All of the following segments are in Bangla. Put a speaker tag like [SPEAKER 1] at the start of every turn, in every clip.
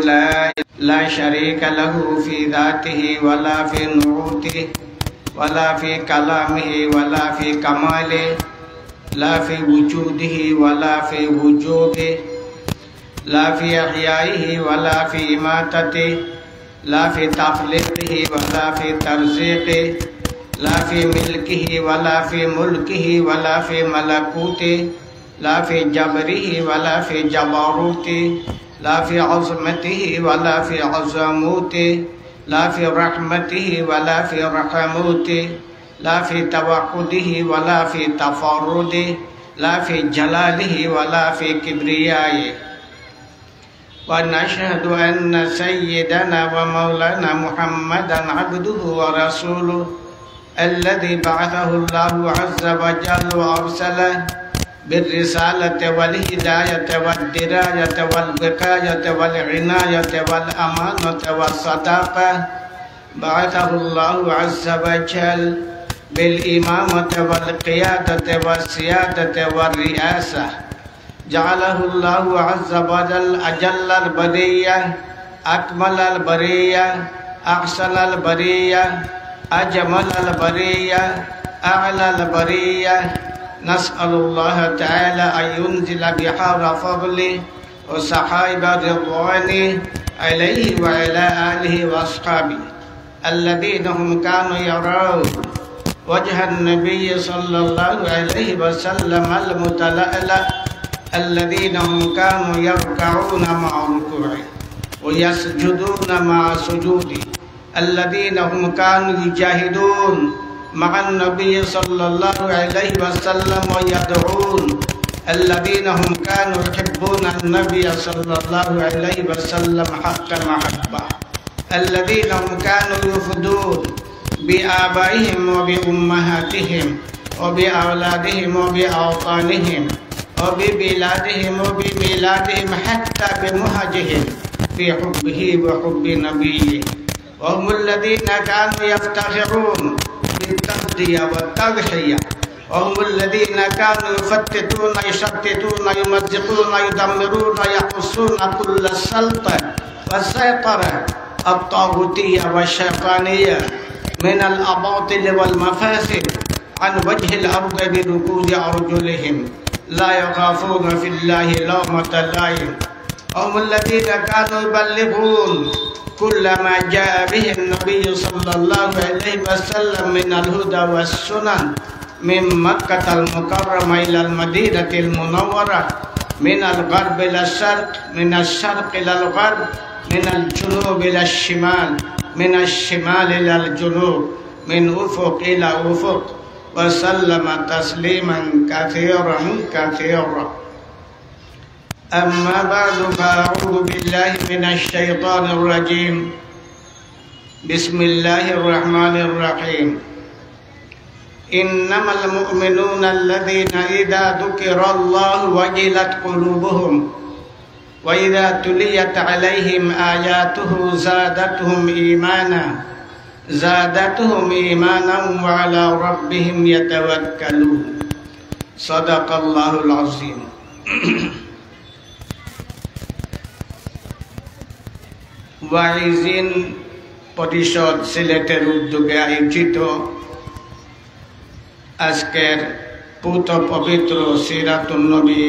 [SPEAKER 1] لا شريك له في ذاته ولا في نعوته ولا في كلامه ولا في كماله لا في وجوده ولا في وجوبه لا في إحيائه ولا في إماتته لا في تخليقه ولا في ترزيقه لا في ملكه ولا في ملكه ولا في ملكوته لا في جبره ولا في جبروته لا في عظمته ولا في عظموته لا في رحمته ولا في رحموته لا في توحده ولا في تفرده لا في جلاله ولا في كبريائه ونشهد أن سيدنا ومولانا محمدا عبده ورسوله الذي بعثه الله عز وجل وأرسله بالرسالة والهداية والدراية والوقاية والعناية والأمانة والصداقة بعثه الله عز وجل بالإمامة والقيادة والسيادة والرئاسة جعله الله عز وجل أجل البرية أكمل البرية أحسن البرية أجمل البرية أعلى البرية نسأل الله تعالى أن ينزل بحار فضله وسحائب رضوانه عليه وعلى آله وأصحابه الذين هم كانوا يرون وجه النبي صلى الله عليه وسلم المتلألأ الذين هم كانوا يركعون مع ركوعه ويسجدون مع سجوده الذين هم كانوا يجاهدون مع النبي صلى الله عليه وسلم ويدعون الذين هم كانوا يحبون النبي صلى الله عليه وسلم حق محبة الذين هم كانوا يفدون بآبائهم وبأمهاتهم وبأولادهم وبأوطانهم وببلادهم وببلادهم حتى بمهجهم في حبه وحب نبيه وهم الذين كانوا يفتخرون بالتغذية والتضحية وهم الذين كانوا يفتتون يشتتون يمزقون يدمرون يحصون كل السلطة والسيطرة الطاغوتية والشيطانية من الأباطل والمفاسد عن وجه الأرض بركوز أرجلهم لا يخافون في الله لومة لائم هم الذين كانوا يبلغون كل ما جاء به النبي صلى الله عليه وسلم من الهدى والسنن من مكة المكرمة إلى المدينة المنورة من الغرب إلى الشرق من الشرق إلى الغرب من الجنوب إلى الشمال من الشمال إلى الجنوب من أفق إلى أفق وسلم تسليما كثيرا كثيرا أما بعد فأعوذ بالله من الشيطان الرجيم بسم الله الرحمن الرحيم إنما المؤمنون الذين إذا ذكر الله وجلت قلوبهم وإذا تليت عليهم آياته زادتهم إيمانا وعلى ربهم يتوكلون صدق الله العظيم ওয়াইজিন পরিষদ সিলেটের উদ্যোগে আয়োজিত আজকের পূত পবিত্র সিরাতুন নবী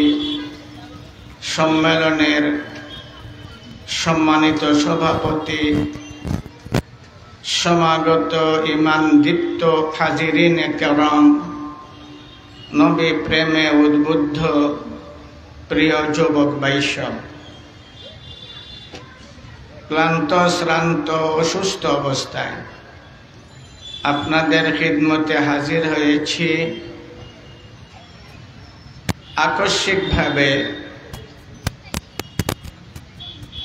[SPEAKER 1] সম্মেলনের সম্মানিত সভাপতি সমাগত ইমান দীপ্ত হাজিরিন কেরাম নবী প্রেমে উদ্বুদ্ধ প্রিয় যুবক বৈষ্ণব ক্লান্ত শ্রান্ত অসুস্থ অবস্থায় আপনাদের খিদমতে হাজির হয়েছি আকস্মিকভাবে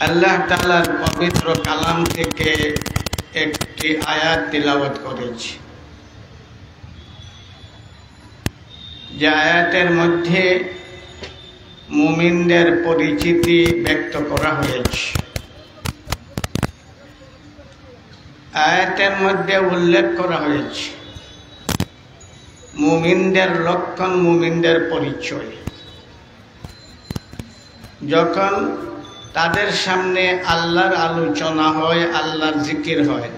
[SPEAKER 1] আল্লাহ তাআলার পবিত্র কালাম থেকে একটি আয়াত তিলাওয়াত করেছি যে আয়াতের মধ্যে মুমিনদের পরিচিতি ব্যক্ত করা হয়েছে আয়াতের মধ্যে উল্লেখ করা হয়েছে মুমিনদের লক্ষণ মুমিনদের পরিচয় যখন তাদের সামনে আল্লাহর আলোচনা হয়, আল্লাহর জিকির হয়,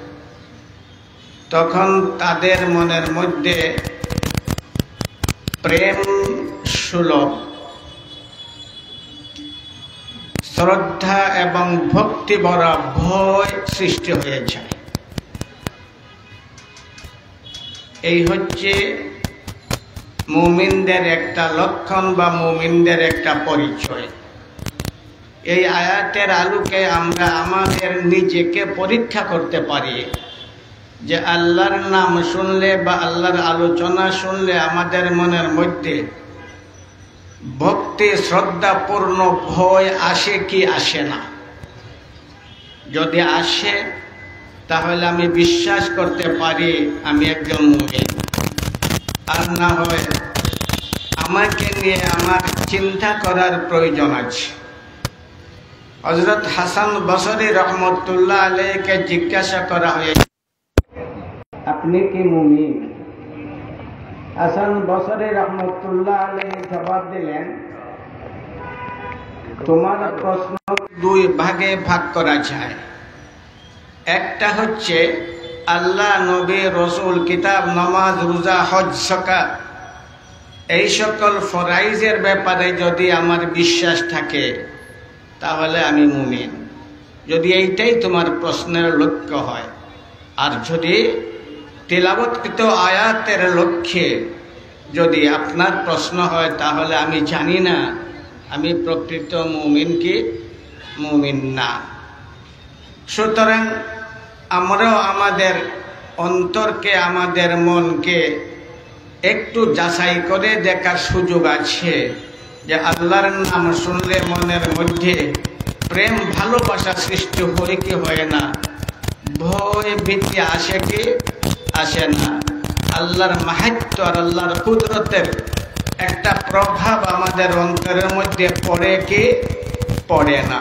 [SPEAKER 1] তখন তাদের মনের মধ্যে প্রেম সুলভ শ্রদ্ধা এবং ভক্তি ভরা ভয় সৃষ্টি হয়ে যায়। এই হচ্ছে মুমিনদের একটা লক্ষণ বা মুমিনদের একটা পরিচয়। এই আয়াতের আলোকে আমরা আমাদের নিজেকে পরীক্ষা করতে পারি যে আল্লাহর নাম শুনলে বা আল্লাহর আলোচনা শুনলে আমাদের মনের মধ্যে ভক্তি শ্রদ্ধাপূর্ণ ভয় আসে কি আসে না। যদি আসে তাহলে আমি বিশ্বাস করতে পারি আমি একজন মুমিন। আর না হয় আমাকে নিয়ে আমার চিন্তা করার প্রয়োজন আছে। হযরত হাসান বসরি রহমতুল্লাহ আলাইহিকে জিজ্ঞাসা করা হয়েছে, আপনি কি মুমিন? হাসান বসরি রহমতুল্লাহ আলাইহি জবাব দিলেন, তোমার প্রশ্ন দুই ভাগে ভাগ করা যায়। একটা হচ্ছে আল্লাহ, নবী, রসুল, কিতাব, নামাজ, রোজা, হজ, যাকাত এই সকল ফরাইজের ব্যাপারে যদি আমার বিশ্বাস থাকে তাহলে আমি মুমিন, যদি এইটাই তোমার প্রশ্নের লক্ষ্য হয়। আর যদি তিলাওয়াতকৃত আয়াতের লক্ষ্যে যদি আপনার প্রশ্ন হয় তাহলে আমি জানি না আমি প্রকৃত মুমিন কি মুমিন না। সুতরাং আমরাও আমাদের অন্তরকে, আমাদের মনকে একটু যাচাই করে দেখার সুযোগ আছে যে আল্লাহর নাম শুনলে মনের মধ্যে প্রেম ভালোবাসা সৃষ্টি হয় কি হয় না, ভয় ভীতি আসে কি আসে না, আল্লাহর মাহাত্ম্য আর আল্লাহর কুদরতের একটা প্রভাব আমাদের অন্তরের মধ্যে পড়ে কি পড়ে না।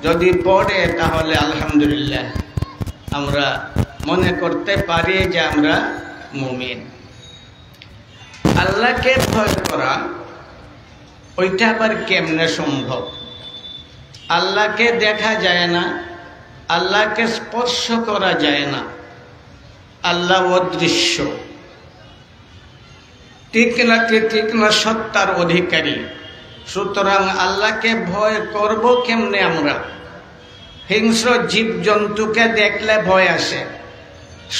[SPEAKER 1] যদি পড়ে তাহলে আলহামদুলিল্লাহ আমরা মনে করতে পারি যে আমরা মুমিন। আল্লাহকে ভয় করা ওইটা আবার কেমনে সম্ভব? আল্লাহকে দেখা যায় না, আল্লাহকে স্পর্শ করা যায় না, আল্লাহ অদৃশ্য, তীক্ষ্ণ সত্তার অধিকারী। সুতরাং আল্লাহকে ভয় করব কেমনে আমরা? হিংস্র জীব জন্তুকে দেখলে ভয় আসে,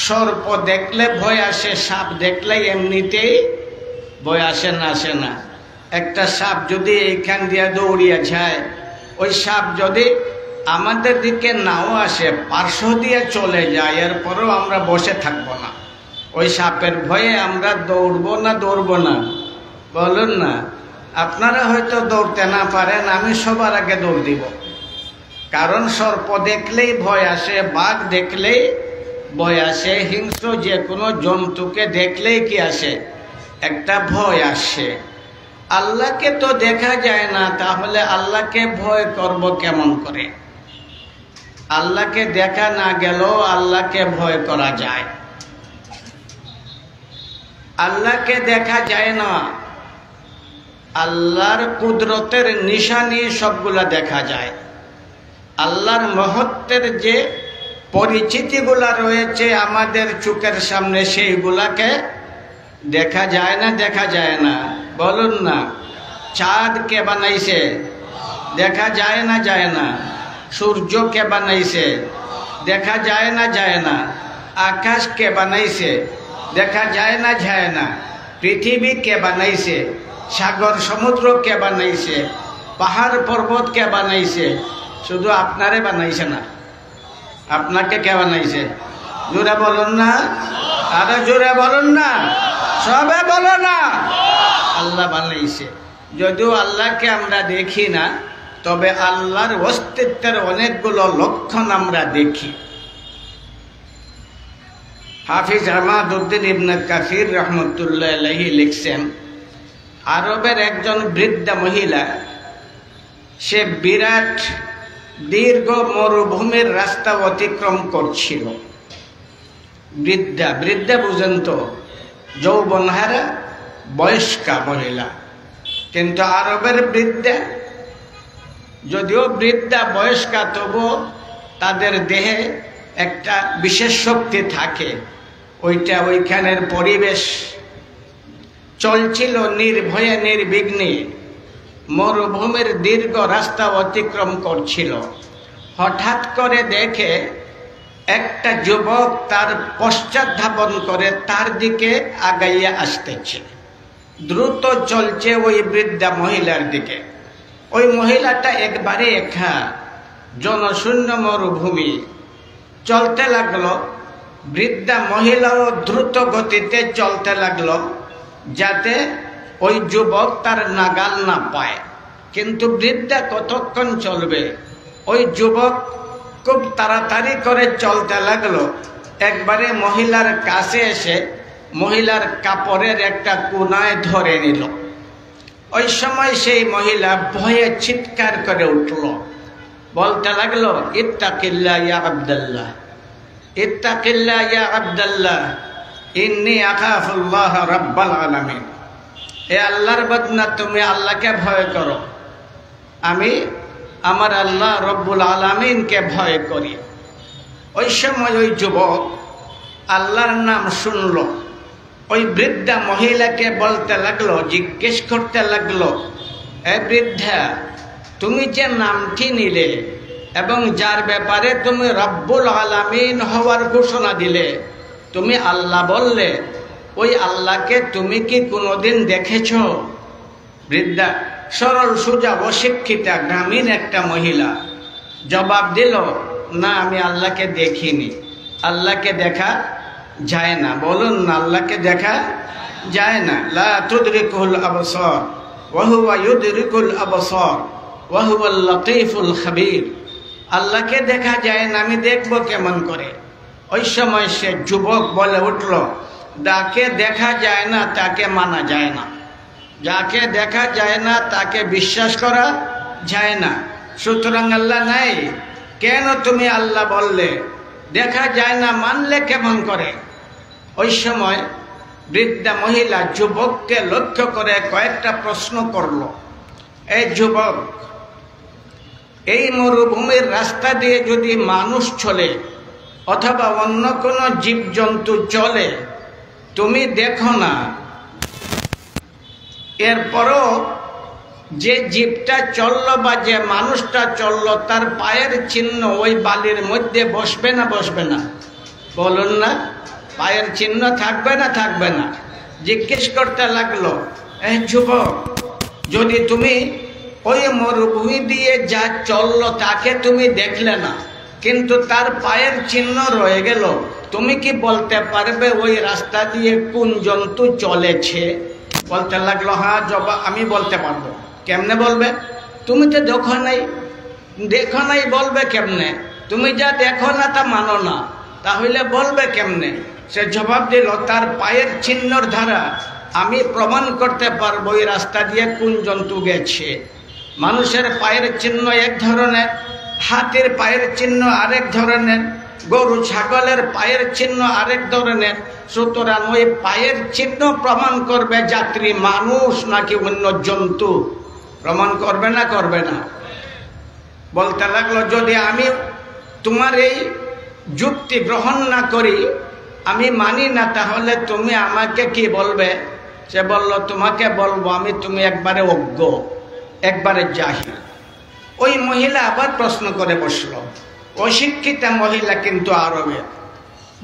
[SPEAKER 1] সর্প দেখলে ভয় আসে, সাপ দেখলে এমনিতেই ভয় আসে না আসে না? একটা সাপ যদি এইখান দিয়ে দৌড়িয়ে যায়, ওই সাপ যদি আমাদের দিকে নাও আসে, পার্শ্ব দিয়ে চলে যায়, এরপরেও আমরা বসে থাকবো না। ওই সাপের ভয়ে আমরা দৌড়বো না দৌড়বো না? বলুন না। আপনারা হয়তো দৌড়তে না পারেন, আমি সবার আগে দৌড় দিব। কারণ সর্প দেখলেই ভয় আসে, বাঘ দেখলেই ভয় আসে, হিংস্র যে কোনো জন্তুকে দেখলেই কি আসে? একটা ভয় আসে। আল্লাহকে তো দেখা যায় না, তাহলে আল্লাহকে ভয় করব কেমন করে? আল্লাহকে দেখা না গেলেও আল্লাহকে ভয় করা যায়। আল্লাহকে দেখা যায় না, আল্লাহর কুদরতের নিশানি সবগুলা দেখা যায়। আল্লাহর মহত্বের যে পরিচিতিগুলা রয়েছে আমাদের চোখের সামনে, সেইগুলাকে দেখা যায় না দেখা যায় না? বলুন না। চাঁদ কে বানাইছে? দেখা যায় না যায় না? সূর্য কে বানাইছে? দেখা যায় না যায় না? আকাশ কে বানাইছে? দেখা যায় না যায় না? পৃথিবী কে বানাইছে? সাগর সমুদ্র কে বানাইছে? পাহাড় পর্বত কে বানাইছে? শুধু আপনারে বানাইছে না, আপনাকে কে বানাইছে? জোরে বলুন না, আরে জোরে বলুন না, সবে বলো না। আল্লাহ বানাইছে। যদিও আল্লাহকে আমরা দেখি না, তবে আল্লাহর অস্তিত্বের অনেকগুলো লক্ষণ আমরা দেখি। হাফিজ আহমাদউদ্দিন ইবনে কাসির রহমতুল্লাহ আলাইহি লিখছেন, আরবের একজন বৃদ্ধা মহিলা, সে বিরাট দীর্ঘ মরুভূমির রাস্তা অতিক্রম করছিল। বৃদ্ধা বুঝেন তো, যৌবনহারা বয়স্কা মহিলা। কিন্তু আরবের বৃদ্ধা যদিও বৃদ্ধা বয়স্কা, তবুও তাদের দেহে একটা বিশেষ শক্তি থাকে। ওইখানের পরিবেশ চলছিল নির্ভয়ে নির্বিঘ্নে, মরুভূমির দীর্ঘ রাস্তা অতিক্রম করছিল। হঠাৎ করে দেখে একটা যুবক তার পশ্চাৎ ধাবন করে তার দিকে আগাইয়া আসতেছে, দ্রুত চলছে ওই বৃদ্ধা মহিলার দিকে। ওই মহিলাটা একবারে একা, জনশূন্য মরুভূমি, চলতে লাগলো। বৃদ্ধা মহিলাও দ্রুত গতিতে চলতে লাগলো, যাতে ওই যুবক তার নাগাল না পায়। কিন্তু বৃদ্ধা কতক্ষণ চলবে? ওই যুবক খুব তাড়াতাড়ি করে চলতে লাগলো। একবারে মহিলার কাছে এসে মহিলার কাপড়ের একটা কোনায় ধরে নিল। ওই সময় সেই মহিলা ভয়ে চিৎকার করে উঠল, বলতে লাগলো, ইত্তাকিল্লাহ ইয়া আব্দুল্লাহ, ইত্তাকিল্লাহ ইয়া আব্দুল্লাহ, ইন্নী আখাফুল্লাহ রাব্বাল আলামিন। এ আল্লাহর বান্দা, তুমি আল্লাহকে ভয় করো, আমি আমার আল্লাহ রব্বুল আলামিনকে ভয় করি। ওই সময় ওই যুবক আল্লাহর নাম শুনল। ওই বৃদ্ধা মহিলাকে বলতে লাগলো, জিজ্ঞেস করতে লাগলো, এ বৃদ্ধা, তুমি যে নামটি নিলে এবং যার ব্যাপারে তুমি রব্বুল আলামিন হওয়ার ঘোষণা দিলে, তুমি আল্লাহ বললে, ওই আল্লাহকে তুমি কি কোনোদিন দেখেছ? বৃদ্ধা সরল সোজা অশিক্ষিতা গ্রামীণ একটা মহিলা জবাব দিল, না, আমি আল্লাহকে দেখিনি। আল্লাহকে দেখা যায় না। বলুন না, আল্লাহকে দেখা যায় না। লা তুদরিকুল আবসার ওয়া হুয়া ইউদরিকুল আবসার ওয়া হুয়াল লতীফুল খাবীর। আল্লাহকে দেখা যায় না, আমি দেখব কেমন করে? ওই সময় সে যুবক বলে উঠল, যাকে দেখা যায় না তাকে মানা যায় না, যাকে দেখা যায় না তাকে বিশ্বাস করা যায় না। সুতরাং আল্লাহ নাই, কেন তুমি আল্লাহ বললে? দেখা যায় না মানলে কেমন করে? ওই সময় বৃদ্ধা মহিলা যুবককে লক্ষ্য করে কয়েকটা প্রশ্ন করল। এই যুবক, এই মরুভূমির রাস্তা দিয়ে যদি মানুষ চলে অথবা অন্য কোনো জীবজন্তু চলে, তুমি দেখো না, এরপরও যে জীবটা চললো বা যে মানুষটা চললো, তার পায়ের চিহ্ন ওই বালির মধ্যে বসবে না বসবে না? বলুন না, পায়ের চিহ্ন থাকবে না থাকবে না? জিজ্ঞেস করতে লাগলো, এই যুবক, যদি তুমি ওই মরুভূমি দিয়ে যা চললো তাকে তুমি দেখলে না, কিন্তু তার পায়ের চিহ্ন রয়ে গেল, তুমি কি বলতে পারবে ওই রাস্তা দিয়ে কোন জন্তু চলেছে? বলতে লাগলো, হ্যাঁ আমি বলতে পারবো। কেমনে বলবে? তুমি তো দেখো নাই। দেখো নাই বলবে কেমনে? তুমি যা দেখো না তা মানো না, তাহলে বলবে কেমনে? সে জবাব দিল, তার পায়ের চিহ্নর দ্বারা আমি প্রমাণ করতে পারবো ওই রাস্তা দিয়ে কোন জন্তু গেছে। মানুষের পায়ের চিহ্ন এক ধরনের, হাতির পায়ের চিহ্ন আরেক ধরনের, গরু ছাগলের পায়ের চিহ্ন আরেক ধরনের। সুতরাং ওই পায়ের চিহ্ন প্রমাণ করবে যাত্রী মানুষ নাকি অন্য জন্তু। প্রমাণ করবে না করবে না? বলতে লাগলো, যদি আমি তোমার এই যুক্তি গ্রহণ না করি, আমি মানি না, তাহলে তুমি আমাকে কি বলবে? সে বলল, তোমাকে বলবো আমি তুমি একবারে অজ্ঞ, একবারে জাহিল। ওই মহিলা আবার প্রশ্ন করে বসলো। অশিক্ষিতা মহিলা, কিন্তু আরবের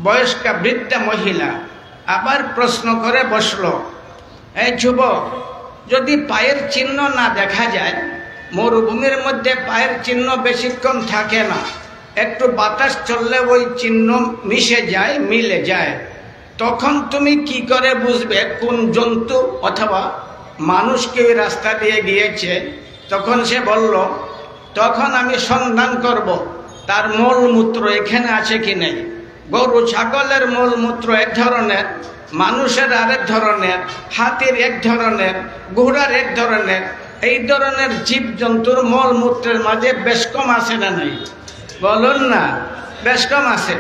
[SPEAKER 1] বয়স্কা বৃদ্ধা মহিলা আবার প্রশ্ন করে বসলো, এই যুবক, যদি পায়ের চিহ্ন না দেখা যায়, মরুভূমির মধ্যে পায়ের চিহ্ন বেশিক্ষণ থাকে না, একটু বাতাস চললে ওই চিহ্ন মিশে যায়, মিলে যায়, তখন তুমি কি করে বুঝবে কোন জন্তু অথবা মানুষ কি ওই রাস্তা দিয়ে গিয়েছে? তখন সে বলল, তখন আমি সন্ধান করব তার মলমূত্র এখানে আছে কি নেই। গরু ছাগলের মলমূত্র এক ধরনের, মানুষের আরেক ধরনের, হাতির এক ধরনের, ঘোড়ার এক ধরনের। এই ধরনের জীবজন্তুর মলমূত্রের মাঝে বেশ কম আছে না নাই? বলুন না, বেশ কম আছে।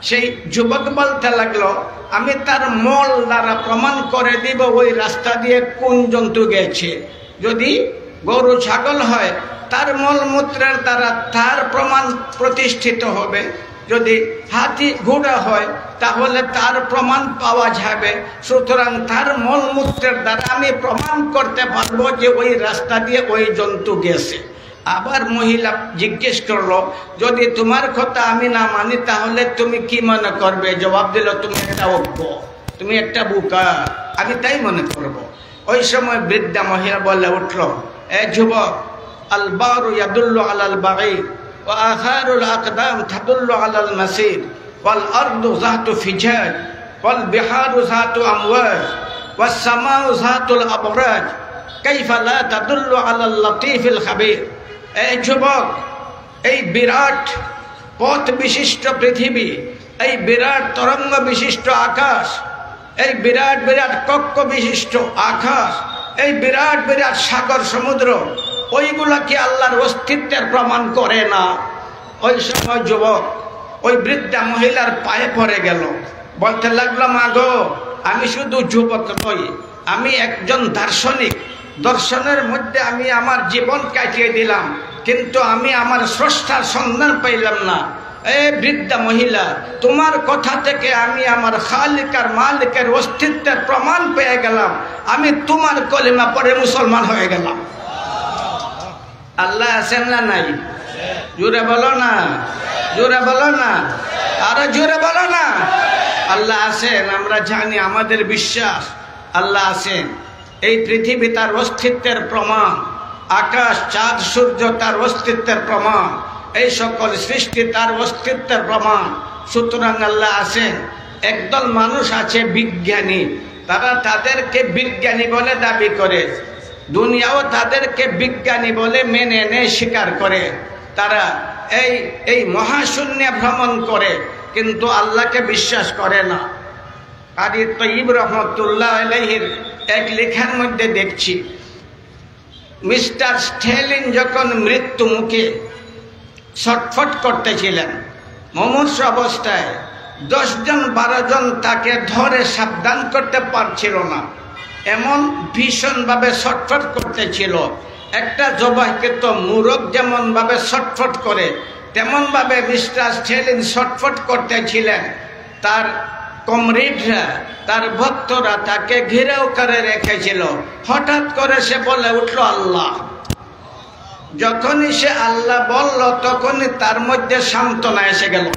[SPEAKER 1] সেই যুবক বলতে লাগলো, আমি তার মল দ্বারা প্রমাণ করে দিব ওই রাস্তা দিয়ে কোন জন্তু গেছে। যদি গরু ছাগল হয় তার মলমূত্রের দ্বারা তার প্রমাণ প্রতিষ্ঠিত হবে। যদি হাতি ঘোড়া হয় তাহলে তার প্রমাণ পাওয়া যাবে। সুতরাং তার মলমূত্রের দ্বারা আমি প্রমাণ করতে পারবো যে ওই রাস্তা দিয়ে ওই জন্তু গেছে। আবার মহিলা জিজ্ঞেস করলো, যদি তোমার কথা আমি না মানি তাহলে তুমি কি মনে করবে? জবাব দিল, তুমি একটা অজ্ঞ, তুমি একটা বোকা, আমি তাই মনে করব। ওই সময় বৃদ্ধা মহিলা বলে উঠল, এ যুবক, আল বারু ইয়াদুল্লু আলাল বাগী ওয়া আথারুল আকদাম তাদুল্লু আলাল মাসির ওয়াল আরদু যাতু ফিজাজ ওয়াল বিহারু যাতু আমওয়াজ ওয়াস সামাউ যাতুল আবরাজ কাইফা লা তাদুল্লু আলাল লতীফিল খাবীর। এই যুবক, এই বিরাট পথ বিশিষ্ট পৃথিবী, এই বিরাট তরঙ্গ বিশিষ্ট আকাশ, এই বিরাট বিরাট কক্ষ বিশিষ্ট আকাশ, এই বিরাট বিরাট সাগর সমুদ্র, ওইগুলা কি আল্লাহর অস্তিত্বের প্রমাণ করে না? ওই সময় যুবক ওই বৃদ্ধা মহিলার পায়ে পড়ে গেল, বলতে লাগলো, মা গো, আমি শুধু যুবক নই, আমি একজন দার্শনিক। দর্শনের মধ্যে আমি আমার জীবন কাটিয়ে দিলাম, কিন্তু আমি আমার স্রষ্টার সন্ধান পাইলাম না। এ বৃদ্ধা মহিলা, তোমার কথা থেকে আমি আমার খালিক আর মালিকের অস্তিত্বের প্রমাণ পেয়ে গেলাম। আমি তোমার কলিমা পড়ে মুসলমান হয়ে গেলাম। আল্লাহ আছেন না নাই? জোরে বলো না, জোরে বলো না, আরো জোরে বলো না। আল্লাহ আছেন, আমরা জানি, আমাদের বিশ্বাস আল্লাহ আছেন। এই পৃথিবী তার অস্তিত্বের প্রমাণ, আকাশ চাঁদ সূর্য তার অস্তিত্বের প্রমাণ, এই সকল সৃষ্টি তার অস্তিত্বের প্রমাণ। সুতরাং আল্লাহ আছেন। একদল মানুষ আছে বিজ্ঞানী, তারা তাদেরকে বিজ্ঞানী বলে দাবি করে, দুনিয়াও তাদেরকে বিজ্ঞানী বলে মেনে নেয়, স্বীকার করে। তারা এই মহাশূন্যে ভ্রমণ করে, কিন্তু আল্লাহকে বিশ্বাস করে না। কারি তয়্যিব রহমতুল্লাহ আলাইহির এক লেখার মধ্যে দেখছি, মিস্টার স্ট্যালিন যখন মৃত্যু মুখে ছটফট করতেছিলেন, মুমূর্ষু অবস্থায় 10 জন 12 জন তাকে ধরে সাবধান করতে পারছিল না, এমন ভীষণভাবে ছটফট করতেছিল। একটা জবাইকৃত মুরগ যেমন ভাবে ছটফট করে, তেমন ভাবে মিস্টার স্ট্যালিন ছটফট করতেছিলেন। তার কমরেডরা, তার ভক্তরা তাকে ঘিরেও করে রেখেছিল। হঠাৎ করে সে বলে উঠল, আল্লাহ। যখনই সে আল্লাহ বলল, তখনই তার মধ্যে সান্ত্বনা এসে গেল,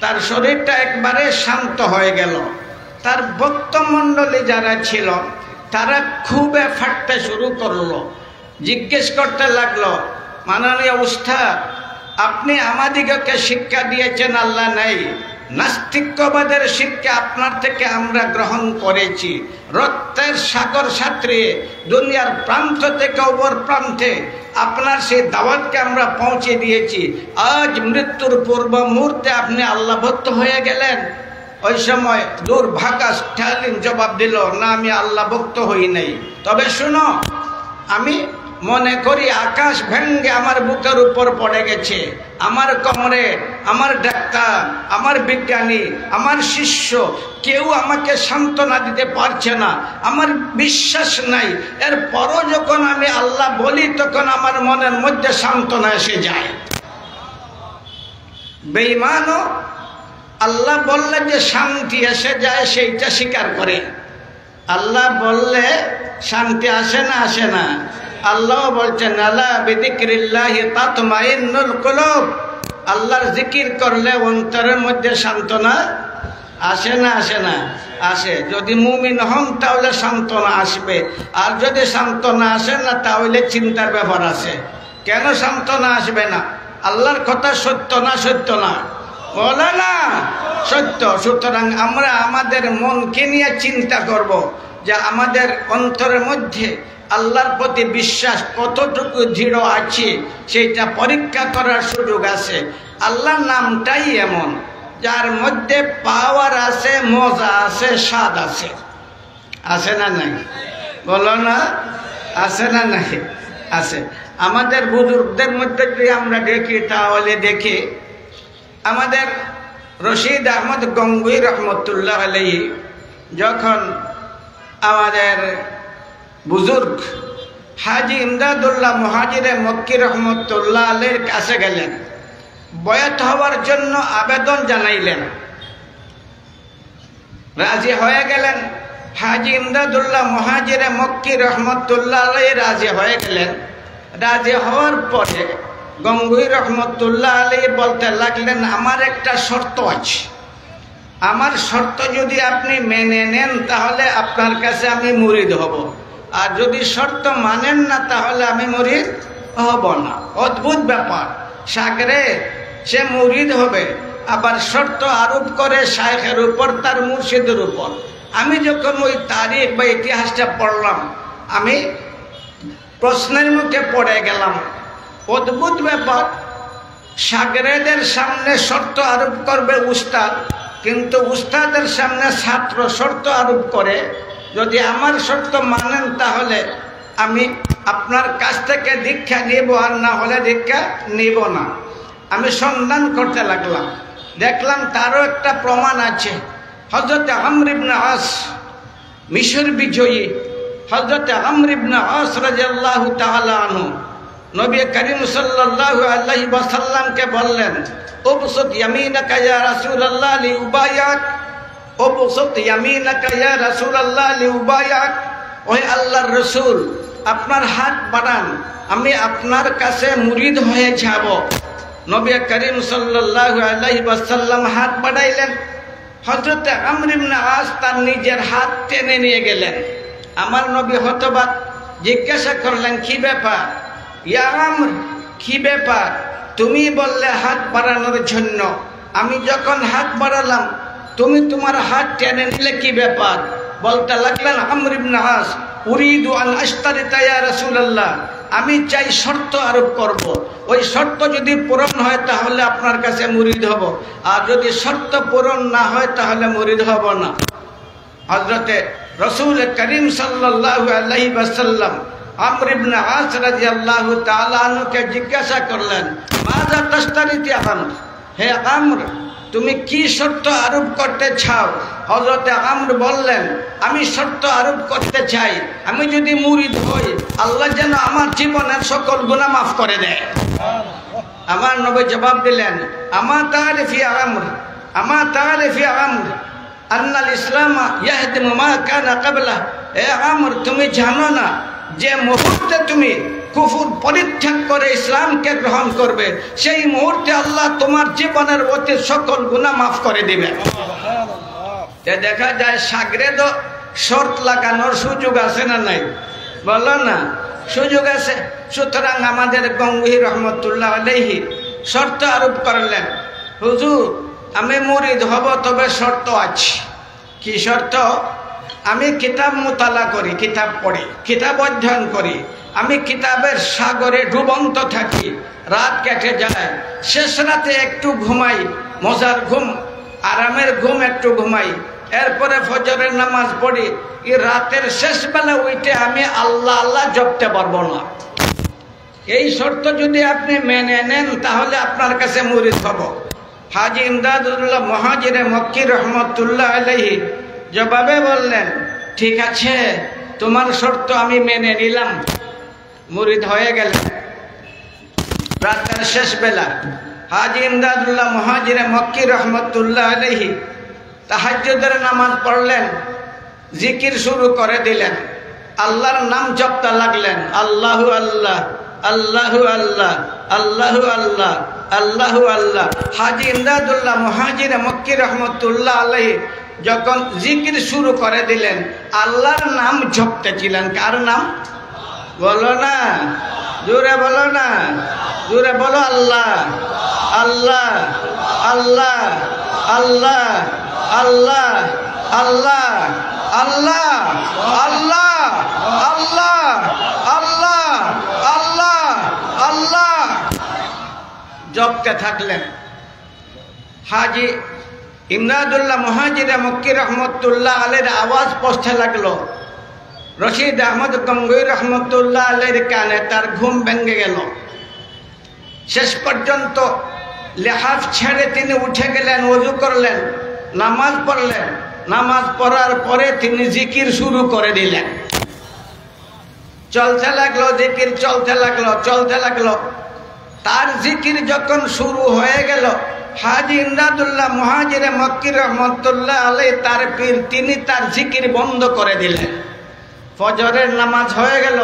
[SPEAKER 1] তার শরীরটা একবারে শান্ত হয়ে গেল। তার ভক্তমণ্ডলী যারা ছিল তারা খুবই ফাটতে শুরু করলো, জিজ্ঞেস করতে লাগলো, মাননীয় উস্তাদ, আপনি আমাদিগকে শিক্ষা দিয়েছেন আল্লাহ নাই, নাস্তিক্যবাদের শিক্ষা আপনার থেকে আমরা গ্রহণ করেছি। রক্তের সাগর সাঁতরিয়ে দুনিয়ার প্রান্ত থেকে অপর প্রান্তে আপনার সেই দাওয়াতকে আমরা পৌঁছে দিয়েছি। আজ মৃত্যুর পূর্ব মুহূর্তে আপনি আল্লাহ ভক্ত হয়ে গেলেন। ওই সময় দুর্ভাগা স্ট্যালিন জবাব দিল, না, আমি আল্লাহ ভক্ত হই নাই। তবে শুনো, আমি মনে করি আকাশ ভেঙ্গে আমার বুকের উপর পড়ে গেছে। আমার কোমরে আমার ডাক্তার, আমার বিজ্ঞানী, আমার শিষ্য কেউ আমাকে সান্ত্বনা দিতে পারছে না, আমার বিশ্বাস নাই। এরপরও যখন আমি আল্লাহ বলি, তখন আমার মনের মধ্যে সান্ত্বনা এসে যায়। বেঈমানও আল্লাহ বললে যে শান্তি এসে যায়, সেইটা স্বীকার করে। আল্লাহ বললে শান্তি আসে না, আসে না। আল্লাহ বলছেন, আলা বিযিকরিল্লাহি তাতমাইন্নুল কুলুব, আল্লাহর জিকির করলে অন্তরের মধ্যে সান্ত্বনা আসে না, আসে না, আসে। যদি মুমিন হন তাহলে সান্ত্বনা আসবে, আর যদি সান্ত্বনা আসে না তাহলে চিন্তার ব্যাপার আছে। কেন সান্ত্বনা আসবে না? আল্লাহর কথা সত্য না, সত্য না? বলে না, সত্য। সুতরাং আমরা আমাদের মনকে নিয়ে চিন্তা করব যে আমাদের অন্তরের মধ্যে আল্লাহর প্রতি বিশ্বাস কতটুকু দৃঢ় আছে, সেইটা পরীক্ষা করার সুযোগ আছে। আল্লাহর নামটাই এমন, যার মধ্যে পাওয়ার আছে, মজা আছে, স্বাদ আছে। আছে না নাই? বলো না, আছে না নাই? আছে। আমাদের বুজুর্গদের মধ্যে যদি আমরা দেখি, তাহলে দেখি আমাদের রশিদ আহমদ গঙ্গুই রহমতুল্লাহ আলাইহি যখন আমাদের বুজুর্গ হাজী ইমদাদুল্লাহ মুহাজিরে মক্কি রহমতুল্লাহ আলাইহির কাছে গেলেন, বয়াত হওয়ার জন্য আবেদন জানাইলেন। রাজি হয়ে গেলেন। হাজী ইমদাদুল্লাহ মুহাজিরে মক্কি রহমতুল্লাহ আলাইহি রাজি হয়ে গেলেন। রাজি হওয়ার পরে গঙ্গুই রহমতুল্লাহ আলাইহি বলতে লাগলেন, আমার একটা শর্ত আছে, আমার শর্ত যদি আপনি মেনে নেন তাহলে আপনার কাছে আমি মুরিদ হব, আর যদি শর্ত মানেন না তাহলে আমি মুরিদ হব না। অদ্ভুত ব্যাপার, সাগরে সে মুরিদ হবে, আবার শর্ত আরোপ করে শায়েখের উপর, তার মুর্শিদের উপর। আমি যখন ওই তারিখ বা ইতিহাসটা পড়লাম, আমি প্রশ্নের মুখে পড়ে গেলাম। অদ্ভুত ব্যাপার, সাগরেদের সামনে শর্ত আরোপ করবে উস্তাদ, কিন্তু উস্তাদের সামনে ছাত্র শর্ত আরোপ করে, যদি আমার শর্ত মানেন তাহলে আমি আপনার কাছ থেকে দীক্ষা নিব, আর না হলে দীক্ষা নিব না। আমি সন্ধান করতে লাগলাম, দেখলাম তারও একটা প্রমাণ আছে। হযরত আমর ইবনে আস, মিশর বিজয়ী হযরত আমর ইবনে আস রাদিয়াল্লাহু তাআলা আনহু নবী করিম সাল্লাল্লাহু আলাইহি ওয়াসাল্লামকে বললেন, উবসুত ইয়ামিনাকা ইয়া রাসূলুল্লাহ লিউবায়াক, উবসুত ইয়ামিনাকা ইয়া রাসূলুল্লাহ লিউবায়াক। ওহে আল্লাহর রাসূল, আপনার হাত বাড়ান, আমি আপনার কাছে মুরিদ হয়ে যাব। নবী করিম সাল্লাল্লাহু আলাইহি ওয়াসাল্লাম হাত বাড়াইলেন। হযরত আমর ইবনে আস তার নিজের হাত টেনে নিয়ে গেলেন। আমার নবী হতবাক, জিজ্ঞাসা করলেন, কি ব্যাপার ইয়া আমর, কি ব্যাপার? তুমি বললে হাত বাড়ানোর জন্য, আমি যখন হাত বাড়ালাম তুমি তোমার হাত টেনে নিলে, কি ব্যাপার? বলতে লাগলেন আমর ইবনে আস, উরিদু আন আশতারিতা ইয়া রাসূলুল্লাহ, আমি চাই শর্ত আরোপ করব, ওই শর্ত যদি পূরণ হয় তাহলে আপনার কাছে মুরিদ হব, আর যদি শর্ত পূরণ না হয় তাহলে মুরিদ হব না। হযরতে রাসূল করিম সাল্লাল্লাহু আলাইহি ওয়াসাল্লাম আমর ইবনে আস রাদিয়াল্লাহু তাআলা আনহুকে জিজ্ঞাসা করলেন, মাযা তাশতারিত ইয়া আমর, হে আমর তুমি কি শর্ত আরোপ করতে চাও? হযরতে আমর বললেন, আমি শর্ত আরোপ করতে চাই, আমি যদি মুরিদ হই আল্লাহ যেন আমার জীবনের সকল গুনাহ মাফ করে দেয়। আমার নবী জবাব দিলেন, আমা তারিফ ইয়া আমর, আমা তারিফ ইয়া আমর আন্নাল ইসলাম ইয়াহদিমু মা কানা ক্বাবলা। হে আমর, তুমি জানো না যে মুহূর্তে তুমি কুফর পরিত্যাগ করে ইসলামকে গ্রহণ করবে, সেই মুহূর্তে আল্লাহ তোমার জীবনের অতি সকল গুনাহ মাফ করে দিবেন। দেখা যায় সাগরেদও শর্ত লাগানোর সুযোগ আছে না নাই? বলো না, সুযোগ আছে। সুতরাং আমাদের গঙ্গুহি রহমতুল্লাহ আলাইহি শর্ত আরোপ করলেন, হুজুর আমি মুরিদ হব, তবে শর্ত আছে। কি শর্ত? আমি কিতাব মুতালা করি, কিতাব পড়ি, কিতাব অধ্যয়ন করি, আমি কিতাবের সাগরে ডুবন্ত থাকি, রাত কেটে যায়, শেষ রাতে একটু ঘুমাই, মজার ঘুম, আরামের ঘুম একটু ঘুমাই, এরপরে ফজরের নামাজ পড়ি। এই রাতের শেষ বেলা উঠে আমি আল্লাহ আল্লাহ জপতে পারবো না। এই শর্ত যদি আপনি মেনে নেন তাহলে আপনার কাছে মুরিদ হব। হাজী ইমদাদুল্লাহ মুহাজিরে মক্কি রহমতুল্লাহ আলাইহি জবাবে বললেন, ঠিক আছে, তোমার শর্ত আমি মেনে নিলাম। মুরিদ হয়ে গেলেন। রাতের শেষ বেলা হাজী ইমদাদুল্লাহ মুহাজিরে মক্কি রহমতুল্লাহ আলাইহি তাহাজ্জুদের নামাজ পড়লেন, জিকির শুরু করে দিলেন, আল্লাহর নাম জপতে লাগলেন, আল্লাহু আল্লাহ, আল্লাহু আল্লাহ, আল্লাহু আল্লাহ, আল্লাহু আল্লাহ। হাজী ইমদাদুল্লাহ মুহাজিরে মক্কি রহমতুল্লাহ আলাইহি যখন জিকির শুরু করে দিলেন, আল্লাহর নাম জপতেছিলেন। কার নাম? বলো না, জোরে বলো না, জোরে বলো, আল্লাহ আল্লাহ আল্লাহ আল্লাহ আল্লাহ আল্লাহ আল্লাহ আল্লাহ আল্লাহ আল্লাহ আল্লাহ আল্লাহ জপতে থাকলেন। হাজী ইমদাদুল্লাহ মুহাজিরে মক্কি রহমতুল্লাহ আলাইহির আওয়াজ পৌঁছতে লাগলো। রশিদ আহমদ গঙ্গুহি রহমতুল্লাহ আলাইহির কানে তার ঘুম ভেঙে গেল। শেষ পর্যন্ত লেহাজ ছেড়ে তিনি উঠে গেলেন, ওযু করলেন, নামাজ পড়লেন। নামাজ পড়ার পরে তিনি জিকির শুরু করে দিলেন। চলতে লাগলো জিকির, চলতে লাগলো। তার জিকির যখন শুরু হয়ে গেল, হাজী ইমদাদুল্লাহ মুহাজিরে মক্কি রহমতুল্লাহ আলাইহি তার পীর, তিনি তার জিকির বন্ধ করে দিলেন। ফজরের নামাজ হয়ে গেল,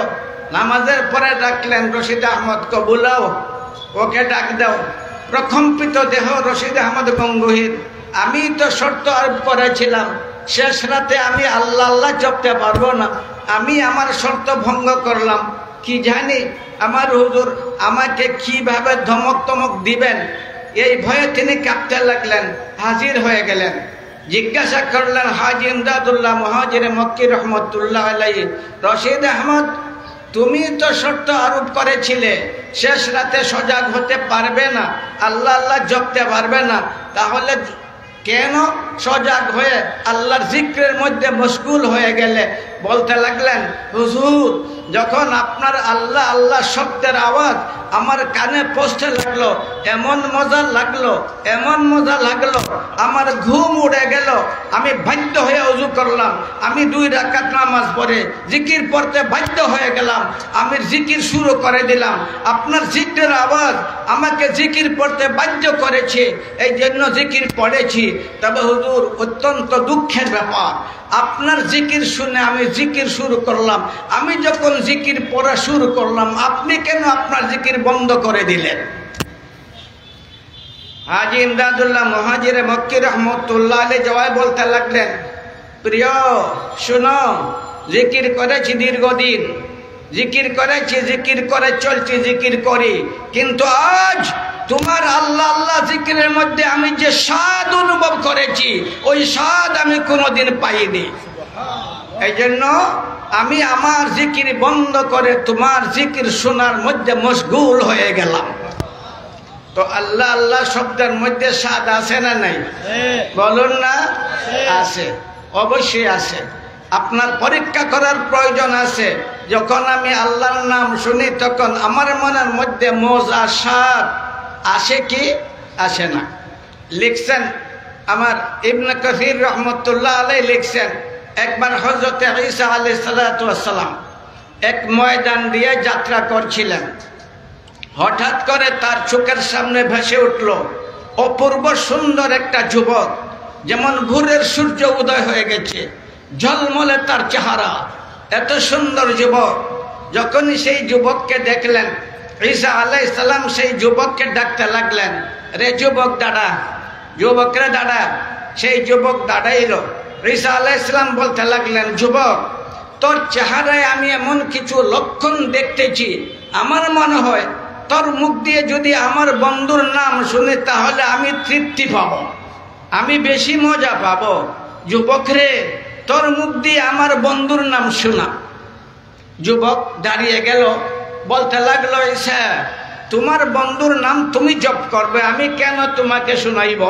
[SPEAKER 1] নামাজের পরে ডাকলেন, রশিদ আহমদ কে বুলাও, ওকে ডাক দাও। প্রকম্পিত দেহ রশিদ আহমদ গঙ্গুহির, আমি তো শর্ত আরোপ করেছিলাম শেষ রাতে আমি আল্লাহ আল্লাহ জপতে পারবো না, আমি আমার শর্ত ভঙ্গ করলাম, কি জানি আমার হুজুর আমাকে কিভাবে ধমক টমক দিবেন, এই ভয়ে তিনি কাঁপতে লাগলেন। হাজির হয়ে গেলেন, জিজ্ঞাসা করলেন হাজী ইমদাদুল্লাহ মুহাজিরে মক্কি রহমতুল্লাহ আলাইহি, রশিদ আহমদ তুমি তো শর্ত আরোপ করেছিলে শেষ রাতে সজাগ হতে পারবে না, আল্লাহ আল্লাহ জপতে পারবে না, তাহলে কেন সজাগ হয়ে আল্লাহর জিক্রের মধ্যে মশগুল হয়ে গেলে? বলতে লাগলেন, হুজুর যখন আপনার আল্লাহ আল্লাহ শব্দের আওয়াজ আমার কানে পৌঁছতে লাগলো, এমন মজা লাগলো, আমার ঘুম উড়ে গেল। আমি বাধ্য হয়ে ওযু করলাম, আমি 2 রাকাত নামাজ পড়ে জিকির পড়তে বাধ্য হয়ে গেলাম, আমি জিকির শুরু করে দিলাম। আপনার জিক্রের আওয়াজ আমাকে জিকির পড়তে বাধ্য করেছে, এই জন্য জিকির পড়েছি। তবে হুজুর অত্যন্ত দুঃখের ব্যাপার, আপনার জিকির শুনে আমি জিকির শুরু করলাম, আমি যখন জিকির পড়া শুরু করলাম আপনি কেন আপনার জিকির বন্ধ করে দিলেন? হাজী ইমদাদুল্লাহ মুহাজিরে মক্কি রহমতুল্লাহ আলাইহি জবাব বলতে লাগলেন, প্রিয় শুনো, জিকির করেছি দীর্ঘদিন, জিকির করেছি, জিকির করে চলছি, জিকির করি, কিন্তু আজ তোমার আল্লাহ আল্লাহ জিকিরের মধ্যে আমি যে স্বাদ অনুভব করেছি ওই স্বাদ আমি কোনোদিন পাইনি। এই জন্য আমি আমার জিকির বন্ধ করে তোমার জিকির শোনার মধ্যে মশগুল হয়ে গেলাম। তো আল্লাহ আল্লাহ শব্দের মধ্যে স্বাদ আছে না নাই? বলুন না, আছে, অবশ্যই আছে। আপনার পরীক্ষা করার প্রয়োজন আছে। যখন আমি আল্লাহর নাম শুনি তখন আমার মনের মধ্যে মজা স্বাদ আসে কি আসে না? লিখছেন আমার ইবনে কাসির রহমতুল্লাহ আলাইহি লিখছেন, একবার হযরত ঈসা আলাইহিস সালাতু ওয়াস সালাম এক ময়দান দিয়ে যাত্রা করছিলেন, হঠাৎ করে তার চোখের সামনে ভেসে উঠল অপূর্ব সুন্দর একটা যুবক, যেমন ভোরের সূর্য উদয় হয়ে গেছে, ঝলমলে তার চেহারা, এত সুন্দর যুবক। যখনই সেই যুবককে দেখলেন ঈসা আলাইহিস সালাম সেই যুবককে ডাকতে লাগলেন, রে যুবক দাঁড়া, যুবক রে দাঁড়া। সেই যুবক দাঁড়াইল। ঈসা আলাইহিস সালাম বলতে লাগলেন, যুবক তোর চেহারায় আমি এমন কিছু লক্ষণ দেখতেছি, আমার মনে হয় তোর মুখ দিয়ে যদি আমার বন্ধুর নাম শুনি তাহলে আমি তৃপ্তি পাব, আমি বেশি মজা পাব। যুবক রে, তোর মুখ দিয়ে আমার বন্ধুর নাম শোনা। যুবক দাঁড়িয়ে গেল, বলতে লাগলো, ঈসা তোমার বন্ধুর নাম তুমি জপ করবে, আমি কেন তোমাকে শোনাইব?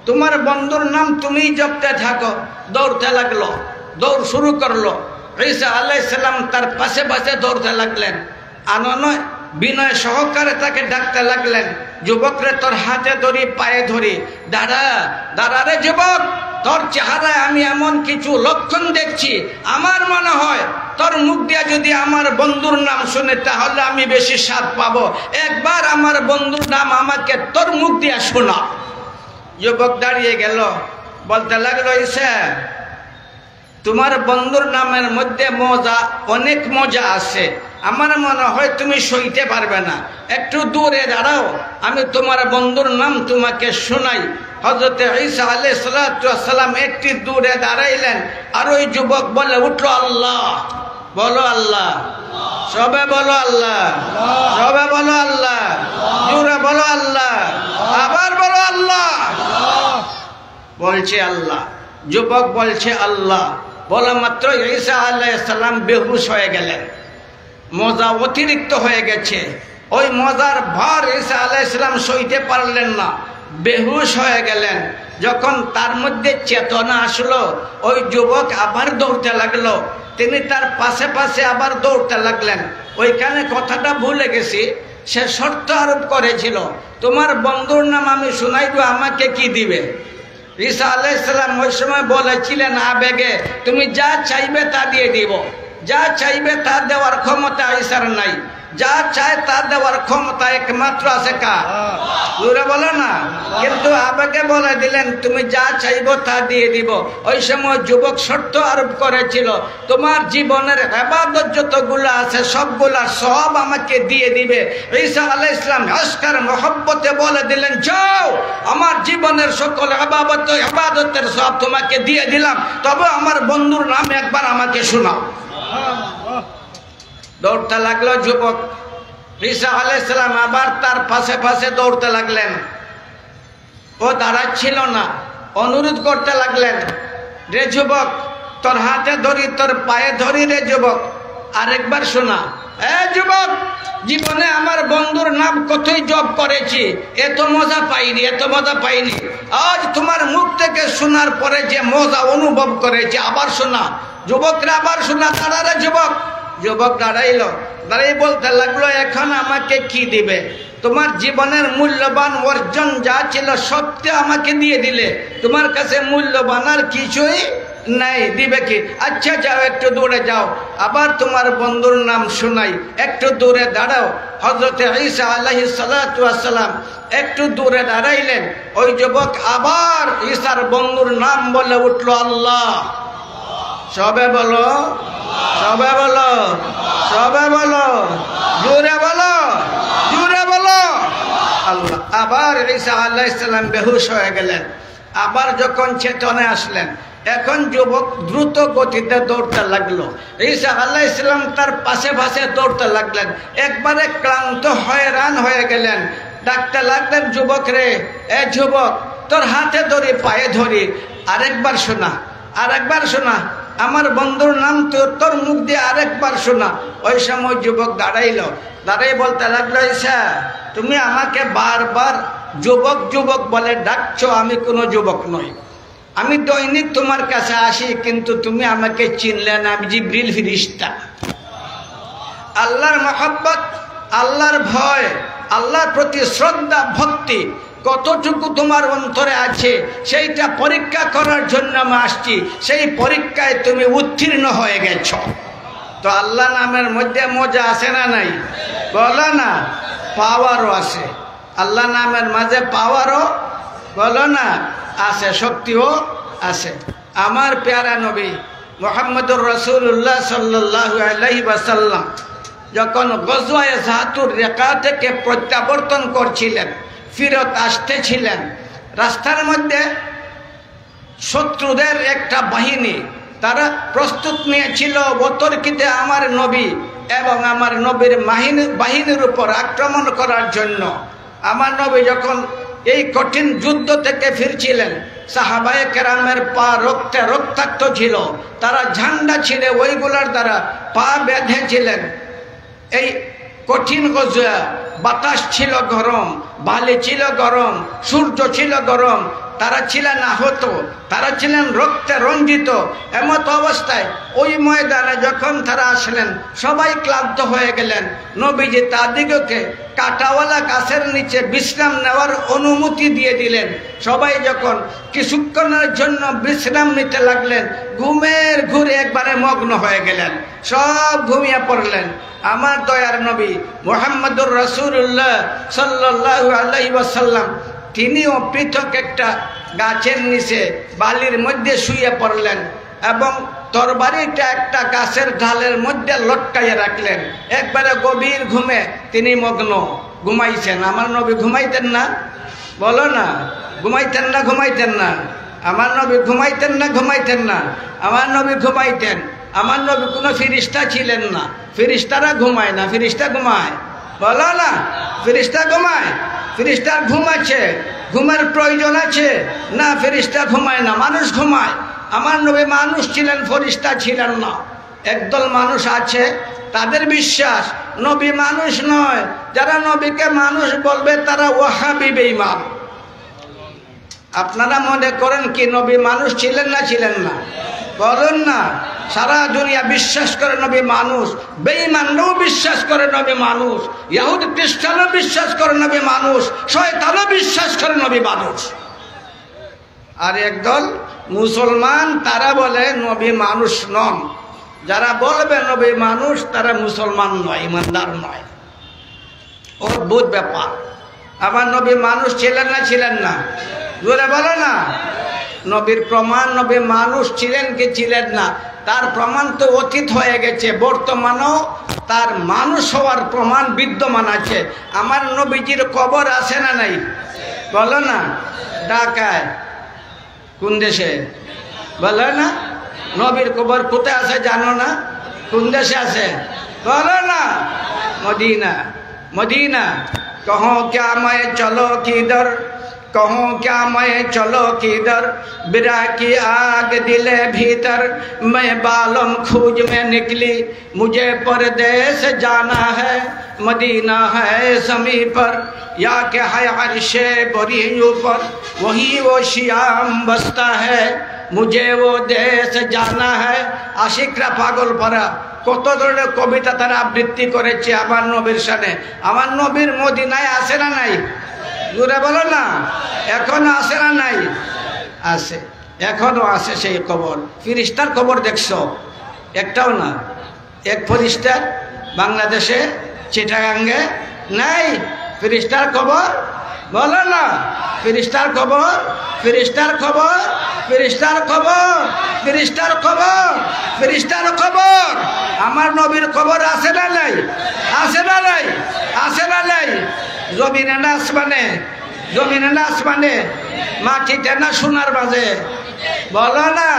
[SPEAKER 1] তোমার বন্ধুর নাম তুমি জপতে থাকো। দৌড়তে লাগলো, দৌড় শুরু করলো। ঈসা আলাইহিস সালাম তার পাশে পাশে দৌড়তে লাগলেন, আনয় বিনয় সহকারে তাকে ডাকতে লাগলেন, যুবক রে তোর হাতে ধরি, পায়ে ধরি, দাঁড়া, দাঁড়া রে যুবক, তোর চেহারায় আমি এমন কিছু লক্ষণ দেখছি, আমার মনে হয় তোর মুখ দিয়ে যদি আমার বন্ধুর নাম শুনে তাহলে আমি বেশি স্বাদ পাবো, একবার আমার বন্ধুর নাম আমাকে তোর মুখ দিয়ে শোনা। যুবক দাঁড়িয়ে গেল, বলতে লাগলো, ঈসা তোমার বন্ধুর নামের মধ্যে মজা, অনেক মজা আছে, আমার মনে হয় তুমি সইতে পারবে না, একটু দূরে দাঁড়াও, আমি তোমার বন্ধুর নাম তোমাকে শোনাই। হযরত ঈসা আলাইহিস সালাতু ওয়াস সালাম একটু দূরে দাঁড়াইলেন, আর ওই যুবক বলে উঠলো, আল্লাহ। বলো আল্লাহ, সবে বলো আল্লাহ, সবে বলো আল্লাহ, জোরে বলো আল্লাহ, আবার বলো আল্লাহ। বলছে আল্লাহ, যুবক বলছে আল্লাহ। বলা মাত্র ঈসা আলাইহিস সালাম বেহুশ হয়ে গেলেন, মজা অতিরিক্ত হয়ে গেছে, ওই মজার ভার ঈসা আলাইহিস সালাম সইতে পারলেন না, বেহুশ হয়ে গেলেন। যখন তার মধ্যে চেতনা আসলো, ওই যুবক আবার দৌড়তে লাগলো, তিনি তার পাশে পাশে আবার দৌড়তে লাগলেন। ওইখানে কথাটা ভুলে গেছি, সে শর্ত আরোপ করেছিল, তোমার বন্ধুর নাম আমি শুনাইব, আমাকে কি দিবে? ঈসা আলাইহিস সালাম ওই সময় বলেছিলেন আবেগে, তুমি যা চাইবে তা দিয়ে দিব। যা চাইবে তা দেওয়ার ক্ষমতা ঈসার নাই, যা চায় তা দেওয়ার ক্ষমতা একমাত্র আছে কার? জোরে বলো না। কিন্তু আবেগে বলে দিলেন তুমি যা চাইবো তা দিয়ে দিব। ওই সময় যুবক শর্ত আরোপ করেছিল, তোমার জীবনের ইবাদত যতগুলো আছে সবগুলা সব আমাকে দিয়ে দিবে। ঈসা আলাইহিস সালাম আশকার মহব্বতে বলে দিলেন, যাও, আমার জীবনের সকল ইবাদতের সব তোমাকে দিয়ে দিলাম, তবে আমার বন্ধুর নাম একবার আমাকে শোনাও। দৌড়তে লাগলো যুবক। ঈসা আলাইহিস সালাম আবার তার পাশে পাশে দৌড়তে লাগলেন। ও দাঁড়াচ্ছিল না, অনুরোধ করতে লাগলেন, রে যুবক, তোর হাতে ধরি, তোর পায়ে ধরি রে যুবক, আরেকবার শোনা। এ যুবক, জীবনে আমার বন্ধুর নাম কতই জপ করেছি, এত মজা পাইনি, এত মজা পাইনি। আজ তোমার মুখ থেকে শোনার পরে যে মজা অনুভব করেছি, আবার শোনা। যুবকরা আবার শোনা, দাঁড়া রে যুবক। যুবক দাঁড়াইল, দাঁড়াই বলতে লাগলো, এখন আমাকে কি দিবে? তোমার জীবনের মূল্যবান অর্জন যা ছিল সবটা আমাকে দিয়ে দিলে, তোমার কাছে মূল্যবান আর কিছুই নাই, দিবে কি? আচ্ছা যাও, একটু দূরে যাও, আবার তোমার বন্ধুর নাম শোনাই, একটু দূরে দাঁড়াও। হযরত ঈসা আলাইহিস সালাতু ওয়াস সালাম একটু দূরে দাঁড়াইলেন। ওই যুবক আবার ঈসার বন্ধুর নাম বলে উঠলো, আল্লাহ। সবে বলো, সবে বলো, সবে বলো, জোরে বলো, জোরে বলো, আল্লাহ। আবার ঈসা আলাইহিস সালাম বেহুশ হয়ে গেলেন। আবার যখন চেতনে আসলেন, এখন যুবক দ্রুত গতিতে দৌড়তে লাগলো। ঈসা আলাইহিস সালাম তার পাশে পাশে দৌড়তে লাগলেন। একবারে ক্লান্ত হয়রান হয়ে গেলেন। ডাকতে লাগলেন, যুবক রে, এ যুবক, তোর হাতে ধরি, পায়ে ধরি, আরেকবার শোনা, আরেকবার শোনা, আমার বন্ধুর নাম তোর মুখ দিয়ে আরেকবার শোনা। ওই সময় যুবক দাঁড়াইল, দাঁড়াই বলতে লাগলো, ঈসা, তুমি আমাকে বারবার যুবক যুবক বলে ডাকছো, আমি কোনো যুবক নই। আমি দৈনিক তোমার কাছে আসি, কিন্তু তুমি আমাকে চিনলে না, আমি জিবরিল ফেরেশতা। আল্লাহর মহব্বত, আল্লাহর ভয়, আল্লাহর প্রতি শ্রদ্ধা ভক্তি কতটুকু তোমার অন্তরে আছে সেইটা পরীক্ষা করার জন্য আমি আসছি। সেই পরীক্ষায় তুমি উত্তীর্ণ হয়ে গেছ। তো আল্লাহ নামের মধ্যে মজা আছে না নাই? বলো না, পাওয়ারও আছে। আল্লাহ নামের মাঝে পাওয়ারও বলো না আছে, শক্তিও আছে। আমার প্যারা নবী মুহাম্মদুর রাসূলুল্লাহ সাল্লাল্লাহু আলাইহি ওয়াসাল্লাম যখন গজওয়ায়ে যাতুর রিকা থেকে প্রত্যাবর্তন করছিলেন, ফিরত আসতেছিলেন, রাস্তার মধ্যে শত্রুদের একটা বাহিনী, তারা প্রস্তুত নিয়েছিল অতর্কিতে আমার নবী এবং আমার নবীর বাহিনীর উপর আক্রমণ করার জন্য। আমার নবী যখন এই কঠিন যুদ্ধ থেকে ফিরছিলেন, সাহাবায়ে কেরামের পা রক্তে রক্তাক্ত ছিল, তারা ঝান্ডা ছিঁড়ে ওইগুলার দ্বারা পা বেঁধেছিলেন। এই কঠিন গজওয়া, বাতাস ছিল গরম, বালি ছিল গরম, সূর্য ছিল গরম, তারা ছিলেন আহত, তারা ছিলেন রক্তে রঞ্জিত। এমত অবস্থায় ওই ময়দানে যখন তারা আসলেন, সবাই ক্লান্ত হয়ে গেলেন। নবীজি তাদিগকে কাঁটাওয়ালা গাছের নিচে বিশ্রাম নেওয়ার অনুমতি দিয়ে দিলেন। সবাই যখন কিছুক্ষণের জন্য বিশ্রাম নিতে লাগলেন, ঘুমের ঘুরে একবারে মগ্ন হয়ে গেলেন, সব ঘুমিয়ে পড়লেন। আমার দয়ার নবী মুহাম্মদুর রাসূলুল্লাহ সাল্লাল্লাহু আলাইহি ওয়াসাল্লাম তিনিও পৃথক একটা গাছের নিচে বালির মধ্যে শুয়ে পড়লেন এবং তরবারিটা একটা গাছের ঢালের মধ্যে লটকাইয়ে রাখলেন। একবারে গভীর ঘুমে তিনি মগ্ন, ঘুমাইছেন। আমার নবী ঘুমাইতেন না? বলো না, ঘুমাইতেন না? ঘুমাইতেন না? আমার নবী ঘুমাইতেন না? ঘুমাইতেন না? আমার নবী ঘুমাইতেন। আমার নবী কোনো ফিরিস্তা ছিলেন না। ফিরিস্তারা ঘুমায় না, ফিরিস্তা ঘুমায়? বলো না, ফিরিস্তা ঘুমায়? ফিরিস্তার ঘুম আছে, ঘুমের প্রয়োজন আছে না? ফিরিস্তা ঘুমায় না, মানুষ ঘুমায়। আমার নবী মানুষ ছিলেন, ফেরেশতা ছিলেন না। একদল মানুষ আছে, তাদের বিশ্বাস নবী মানুষ নয়। যারা নবীকে মানুষ বলবে তারা ওয়াহাবি বেঈমান। আপনারা মনে করেন কি নবী মানুষ ছিলেন না? ছিলেন না? বলেন না। সারা দুনিয়া বিশ্বাস করে নবী মানুষ, বেঈমানরাও বিশ্বাস করে নবী মানুষ, ইহুদি খ্রিস্টানও বিশ্বাস করে নবী মানুষ, শয়তানও বিশ্বাস করে নবী মানুষ। আর একদল মুসলমান, তারা বলে নবী মানুষ নন। যারা বলবে নবী মানুষ তারা মুসলমান নয়, ইমানদার নয়। অদ্ভুত ব্যাপার। আমার নবী মানুষ ছিলেন না ছিলেন না? জোরে বলো না। নবীর প্রমাণ, নবী মানুষ ছিলেন কি ছিলেন না তার প্রমাণ তো অতীত হয়ে গেছে, বর্তমানেও তার মানুষ হওয়ার প্রমাণ বিদ্যমান আছে। আমার নবীজির কবর আছে না নাই? বলো না। ঢাকায় কোন দেশে? বলো না। নবীর কবর কোথায় আছে জানো না? কোন দেশে আছে? বলো না। মদিনা। मदीना कहो क्या मैं चलो किधर, कहो क्या मैं चलो किधर, बिरा की आग दिले भीतर, मैं बालम खूज में निकली, मुझे परदेस जाना है, मदीना है ज़मीं पर या क्या है अर्शे बरी ऊपर, वही वो श्याम बसता है, मुझे वो देश जाना है। आशिकरा पागल परा কত ধরনের কবিতা তারা আবৃত্তি করেছে আমার নবীর শানে। আমার নবীর মদিনায় আছে না নাই? জোরে বলো না। এখনো আছে না নাই? আছে, এখনো আছে সেই কবর। ফিরিস্তার কবর দেখছো? একটাও না। এক ফিরিস্তার বাংলাদেশে চিটাগাঙ্গে নাই ফিরিস্তার কবর। বলো না। ফিরিস্তার কবর, ফিরিস্তার খবর, ফিরিস্তার খবর, ফিরিস্তার খবর, ফিরিস্তার খবর। আমার নবীর খবর আছে না নাই? আছে না নাই? আছে না নাই? জমিনে না আসমানে? জমিনে না আসমানে? মাটিতে না সোনার মাঝে? বলো না।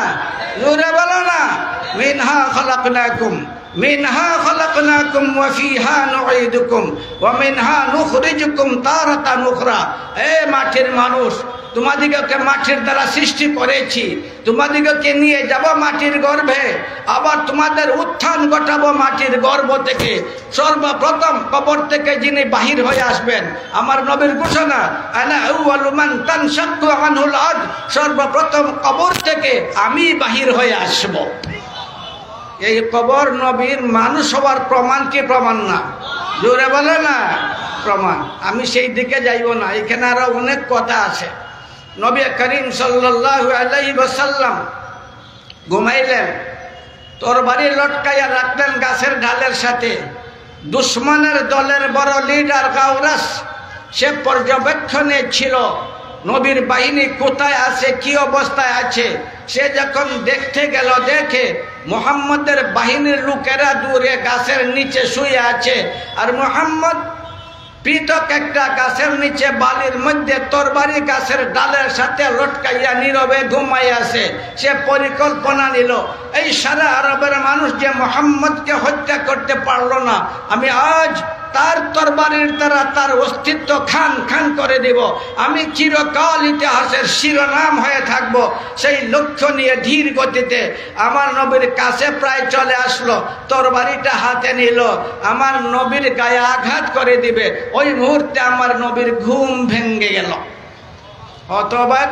[SPEAKER 1] জোরে বলো না। মিনহা খলাকনাকুম মিনহা খলাকনাকুম ওয়া ফিহা নুঈদুকুম ওয়া মিনহা নুখরিজুকুম তারাতান উখরা। এ মাটির মানুষ, তোমাদিগকে মাটির দ্বারা সৃষ্টি করেছি, তোমাদিগকে নিয়ে যাব মাটির গর্ভে, আবার তোমাদের উত্থান ঘটাবো মাটির গর্ভ থেকে। সর্বপ্রথম কবর থেকে যিনি বাহির হয়ে আসবেন, আমার নবীর ঘোষণা, আনা আউয়ালু মান তানশাক্কু আনহুল আরদ, সর্বপ্রথম কবর থেকে আমি বাহির হয়ে আসব। এই কবর নবীর মানুষ হওয়ার প্রমাণ কি প্রমাণ না? জোরে বলে না। প্রমাণ। আমি সেই দিকে যাইব না, এখানে আরো অনেক কথা আছে। নবী করিম সাল্লাল্লাহু আলাইহি ওয়াসাল্লাম ঘুমাইলেন, তরবারি লটকাইয়া রাখলেন গাছের ঢালের সাথে। দুশ্মনের দলের বড় লিডার গাওরাস সে পর্যবেক্ষণে ছিল নবীর বাহিনী কোথায় আছে, কি অবস্থায় আছে। সে যখন দেখতে গেল, দেখে মুহাম্মদের বাহিনীর লোকেরা দূরে গাছের নিচে শুয়ে আছে, আর মুহাম্মদ পৃথক একটা গাছের নিচে বালির মধ্যে তরবারি গাছের ডালের সাথে লটকাইয়া নীরবে ঘুমাই আছে। সে পরিকল্পনা নিল, এই সারা আরবের মানুষ যে মুহাম্মদকে হত্যা করতে পারলো না, আমি আজ তার তরবারির দ্বারা তার অস্তিত্ব খান খান করে দেব, আমি চিরকাল ইতিহাসের শিরোনাম হয়ে থাকব। সেই লক্ষ্য নিয়ে ধীর গতিতে আমার নবীর কাছে প্রায় চলে আসলো, তরবারিটা হাতে নিল, আমার নবীর গায়ে আঘাত করে দিবে। ওই মুহূর্তে আমার নবীর ঘুম ভেঙে গেল। অতঃপর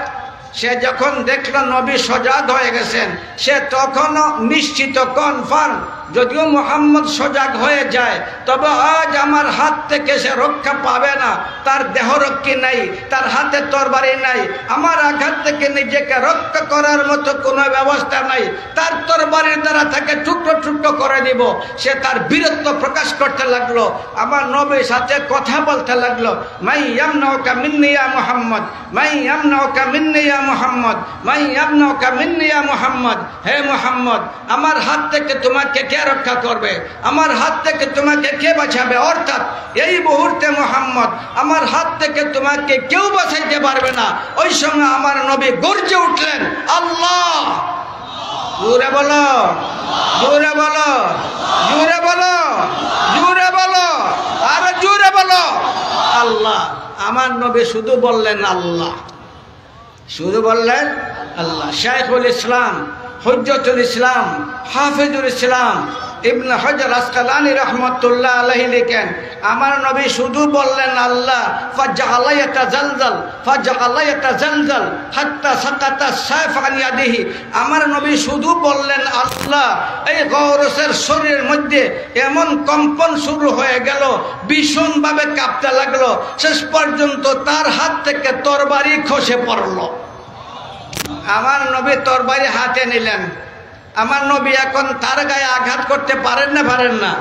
[SPEAKER 1] সে যখন দেখলো নবী সজাগ হয়ে গেছেন, সে তখনও নিশ্চিত, কনফার্ম, যদিও মুহাম্মদ সজাগ হয়ে যায় তবে আজ আমার হাত থেকে সে রক্ষা পাবে না। তার দেহরক্ষী নাই, তার হাতে তরবারি নাই, আমার আঘাত থেকে নিজেকে রক্ষা করার মতো কোনো ব্যবস্থা নাই, তার তরবারির দ্বারা তাকে টুকরো টুকরো করে দিব। সে তার বীরত্ব প্রকাশ করতে লাগলো, আমার নবীর সাথে কথা বলতে লাগলো, মাই ইয়ামনাউকা মিন্নি ইয়া মুহাম্মদ, মাই ইয়ামনাউকা মিন্নি ইয়া মুহাম্মদ, মাই ইয়ামনাউকা মিন্নি ইয়া মুহাম্মদ। হে মুহাম্মদ, আমার হাত থেকে তোমাকে কে রক্ষা করবে, আমার হাত থেকে তোমাকে কে বাঁচাবে? অর্থাৎ এই মুহূর্তে মুহাম্মদ, আমার হাত থেকে তোমাকে কেউ বাঁচাইতে পারবে না। ওই সঙ্গে আমার নবী গর্জে উঠলেন, আল্লাহ। জোরে বলো, জোরে বলো, জোরে বলো, জোরে বলো, আরো জোরে বলো, আল্লাহ। আমার নবী শুধু বললেন আল্লাহ, শুধু বললেন আল্লাহ। শাইখুল ইসলাম, হুজ্জতুল ইসলাম, হাফিজুল ইসলাম ইবনে হাজার আসকালানী রাহমাতুল্লাহ আলাইহি লিখেন, আমার নবী শুধু বললেন আল্লাহ, ফাজআলা ইয়াতাজালজাল, ফাজআলা ইয়াতাজালজাল হাত্তা সাকাতা সাইফ আন ইয়াদিহি। আমার নবী শুধু বললেন আল্লাহ, এই গৌরসের শরীরের মধ্যে এমন কম্পন শুরু হয়ে গেল, ভীষণভাবে কাঁপতে লাগলো, শেষ পর্যন্ত তার হাত থেকে তরবারি খসে পড়ল। আমার নবী তরবারি হাতে নিলেন, আমার নবী এখন তার গায়ে আঘাত করতে পারেন না?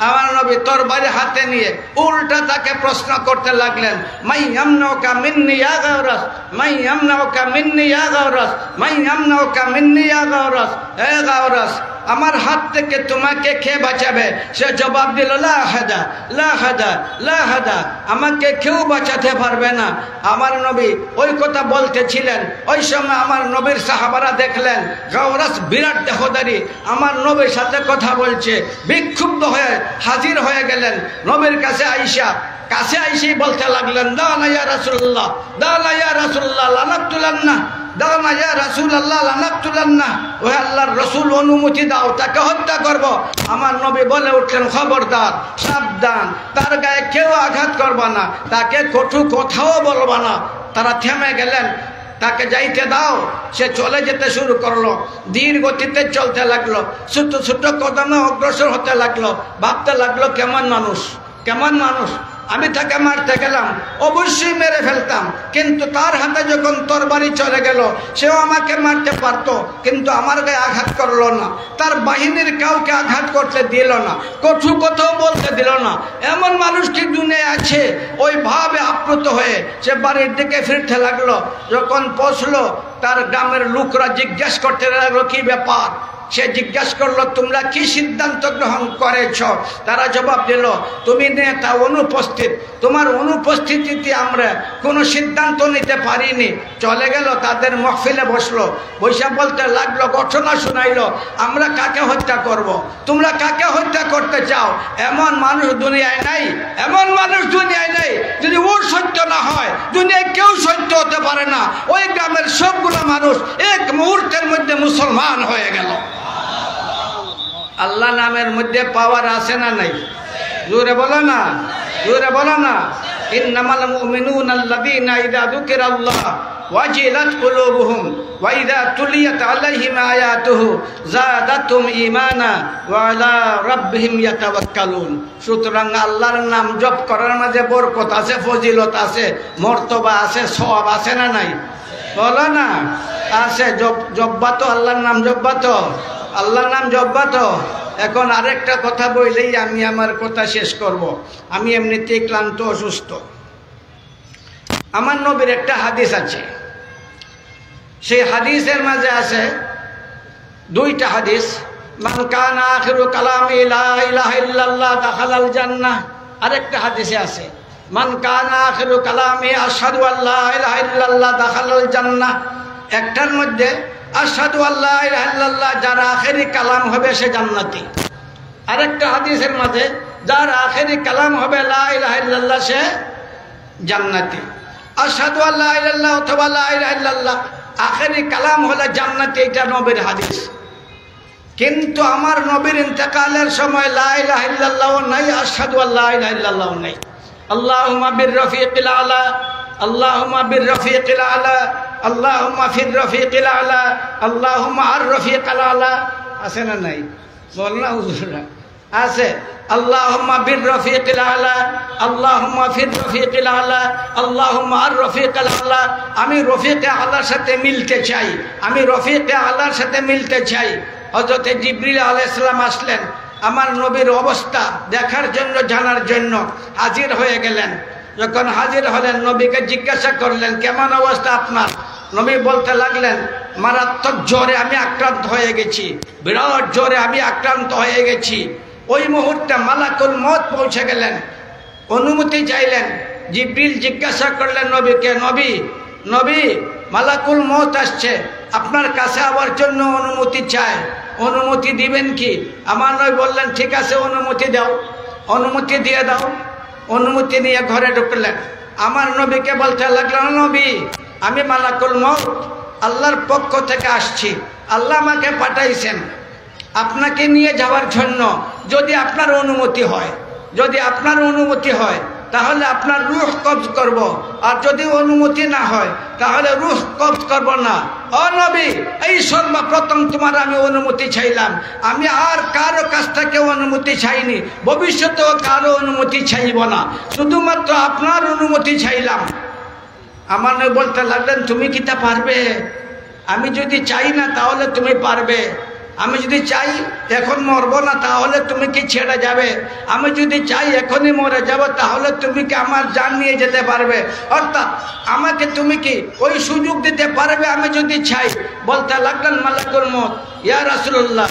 [SPEAKER 1] আমার নবী তরবারি হাতে নিয়ে উল্টা তাকে প্রশ্ন করতে লাগলেন, মাই ইয়ামনাউকা মিন্নি ইয়া গাওরাস, মাই ইয়ামনাউকা মিন্নি ইয়া গাওরাস, মাই ইয়ামনাউকা মিন্নি ইয়া গাওরাস। হে গাওরাস, আমার হাত থেকে তোমাকে কে বাঁচাবে? সে জবাব দিল, লা হাদা লা হাদা লা হাদা, আমাকে কেউ বাঁচাতে পারবে না। আমার নবী ওই কথা বলতেছিলেন, ওই সময় আমার নবীর সাহাবারা দেখলেন গাওরাস বিরাট দেহধারী আমার নবীর সাথে কথা বলছে। বিক্ষুব্ধ হয়ে হাজির হয়ে গেলেন নবীর কাছে আইসেই বলতে লাগলেন, দাওনা ইয়া রাসূলুল্লাহ, দাওনা ইয়া রাসূলুল্লাহ, লানাকতুলান্না, দাওনা ইয়া রাসূলুল্লাহ, লানাকতুলান্না। ও আল্লাহর রাসূল, অনুমতি দাও, তাকে হত্যা করব। আমার নবী বলে উঠলেন, খবরদার, সাবধান, তার গায়ে কেউ আঘাত করবা না, তাকে কটু কথাও বলবা না। তারা থেমে গেলেন, তাকে যাইতে দাও। সে চলে যেতে শুরু করলো, ধীর গতিতে চলতে লাগলো, ছোট ছোট কদমে অগ্রসর হতে লাগলো। ভাবতে লাগলো, কেমন মানুষ, আমি তাকে মারতে গেলাম, অবশ্যই মেরে ফেলতাম, কিন্তু তার হাতে যখন তরবারি চলে গেল, সেও আমাকে মারতে পারত, কিন্তু আমার গায়ে আঘাত করলো না, তার বাহিনীর কাউকে আঘাত করতে দিল না, কটু কথাও বলতে দিল না। এমন মানুষ কি দুনিয়ায় আছে? ওই ভাবে আপ্লুত হয়ে সে বাড়ির দিকে ফিরতে লাগলো। যখন পৌঁছলো, তার গ্রামের লোকরা জিজ্ঞাসা করতে লাগলো, কি ব্যাপার? সে জিজ্ঞাসা করলো, তোমরা কি সিদ্ধান্ত গ্রহণ করেছ? তারা জবাব দিল, তুমি নেতা অনুপস্থিত, তোমার অনুপস্থিতিতে আমরা কোনো সিদ্ধান্ত নিতে পারিনি। চলে গেল, তাদের মহফিলে বসলো, বৈশা বলতে লাগলো, ঘটনা শুনাইলো, আমরা কাকে হত্যা করব? তোমরা কাকে হত্যা করতে চাও? এমন মানুষ দুনিয়ায় নাই, এমন মানুষ দুনিয়ায় নেই। যদি ওর সত্য না হয়, দুনিয়ায় কেউ সত্য হতে পারে না। ওই গ্রামের সবগুলো মানুষ এক মুহূর্তের মধ্যে মুসলমান হয়ে গেল। আল্লাহ নামের মধ্যে পাওয়ার আছে না নাই? জোরে বলো না, জোরে বলো না। ইন্নামাল মুমিনুনা আল্লাযীনা ইযা যুকিরাল্লাহ ওয়াজিলাত কুলুবুহুম ওয়া ইযা তুলিয়াত আলাইহিম আয়াতুহু যাদাতুহুম ঈমানা ওয়া আলা রাব্বিহিম ইয়াতাওয়াক্কালুন। সুতরাং আল্লাহর নাম জপ করার মাঝে বরকত আছে, ফজিলত আছে, মর্তবা আছে, সওয়াব আছে না নাই? বলো না, আছে। জব্বা তো আল্লাহর নাম, জব্বা তো আল্লাহর নাম, জব্বা তো। এখন আরেকটা কথা বললেই আমি আমার কথা শেষ করব। আমি এমনিতেই ক্লান্ত, অসুস্থ। আমার নবীর একটা হাদিস আছে, সেই হাদিসের মাঝে আছে দুইটা হাদিস। মান কানা আখিরু কালামি লা ইলাহা ইল্লাল্লাহ দাখালাল জান্নাহ। আরেকটা হাদিসে আছে, মান কানা আখিরু কালামি আশহাদু আল্লা ইলাহা ইল্লাল্লাহ দাখালাল জান্নাহ। একটার মধ্যে আশহাদু আল্লা ইলাহা ইল্লাল্লাহ, যার আখেরি কালাম হবে সে জান্নাতি। আরেকটা হাদিসের মাঝে, যার আখেরি কালাম হবে লা ইলাহা ইল্লাল্লাহ, সে জান্নাতি। আশহাদু আল্লা ইলাহা ইল্লাল্লাহ অথবা লা ইলাহা ইল্লাল্লাহ, আখেরি কালাম হলে জান্নাতি। এটা নবীর হাদিস। কিন্তু আমার নবীর ইন্তেকালের সময় লা ইলাহা ইল্লাল্লাহ নাই, আশহাদু আল্লা ইলাহা ইল্লাল্লাহ নাই। আল্লাহুম্মা বির রফিকিল আলা, আল্লাহুম্মা বির রফিকিল আলা, আল্লাহুম্মা ফির রফিকিল আলা, আল্লাহুম্মা আর রফিকিল আলা। আছে না নাই? বল না হুজুররা, আছে। আল্লাহুম্মা বির রফিকিল আলা, আল্লাহুম্মা ফির রফিকিল আলা, আল্লাহুম্মা আর রফিকিল আলা। আমি রফিকে আলার সাথে মিলতে চাই, আমি রফিকে আলার সাথে মিলতে চাই। হযরত জিবরিল আলাইহিস সালাম আসলেন আমার নবীর অবস্থা দেখার জন্য, জানার জন্য। হাজির হয়ে গেলেন। যখন হাজির হলেন, নবীকে জিজ্ঞাসা করলেন, কেমন অবস্থা আপনার? নবী বলতে লাগলেন, মারাত্মক জ্বরে আমি আক্রান্ত হয়ে গেছি, বিরাট জ্বরে আমি আক্রান্ত হয়ে গেছি। ওই মুহূর্তে মালাকুল মউত পৌঁছে গেলেন, অনুমতি চাইলেন। জিবরিল জিজ্ঞাসা করলেন নবীকে, নবী, মালাকুল মউত আসছে, আপনার কাছে আবার জন্য অনুমতি চায়, অনুমতি দিবেন কি? আমার নবী বললেন, ঠিক আছে, অনুমতি দাও, অনুমতি দিয়ে দাও। অনুমতি নিয়ে ঘরে ঢুকলেন। আমার নবীকে বলতে লাগলেন, নবী, আমি মালাকুল মউত আল্লাহর পক্ষ থেকে আসছি, আল্লাহ আমাকে পাঠাইছেন আপনাকে নিয়ে যাওয়ার জন্য। যদি আপনার অনুমতি হয়, যদি আপনার অনুমতি হয় তাহলে আপনার রূহ কবজ করব, আর যদি অনুমতি না হয় তাহলে রূহ কবজ করব না। ও নবী, এই সর্বপ্রথম তোমার আমি অনুমতি চাইলাম। আমি আর কারো কাছ থেকে অনুমতি চাইনি, ভবিষ্যতেও কারো অনুমতি চাইব না, শুধুমাত্র আপনার অনুমতি চাইলাম। আমার বলতে লাগলেন, তুমি কি তা পারবে? আমি যদি চাই না তাহলে তুমি পারবে। আমি যদি চাই এখন মরবো না তাহলে তুমি কি ছেড়ে যাবে? আমি যদি চাই এখনই মরে যাব তাহলে তুমি কি আমার জান নিয়ে যেতে পারবে? অর্থাৎ আমাকে তুমি কি ওই সুযোগ দিতে পারবে আমি যদি চাই? বলতে লাগলেন মালাকুল মউত, ইয়া রাসূলুল্লাহ,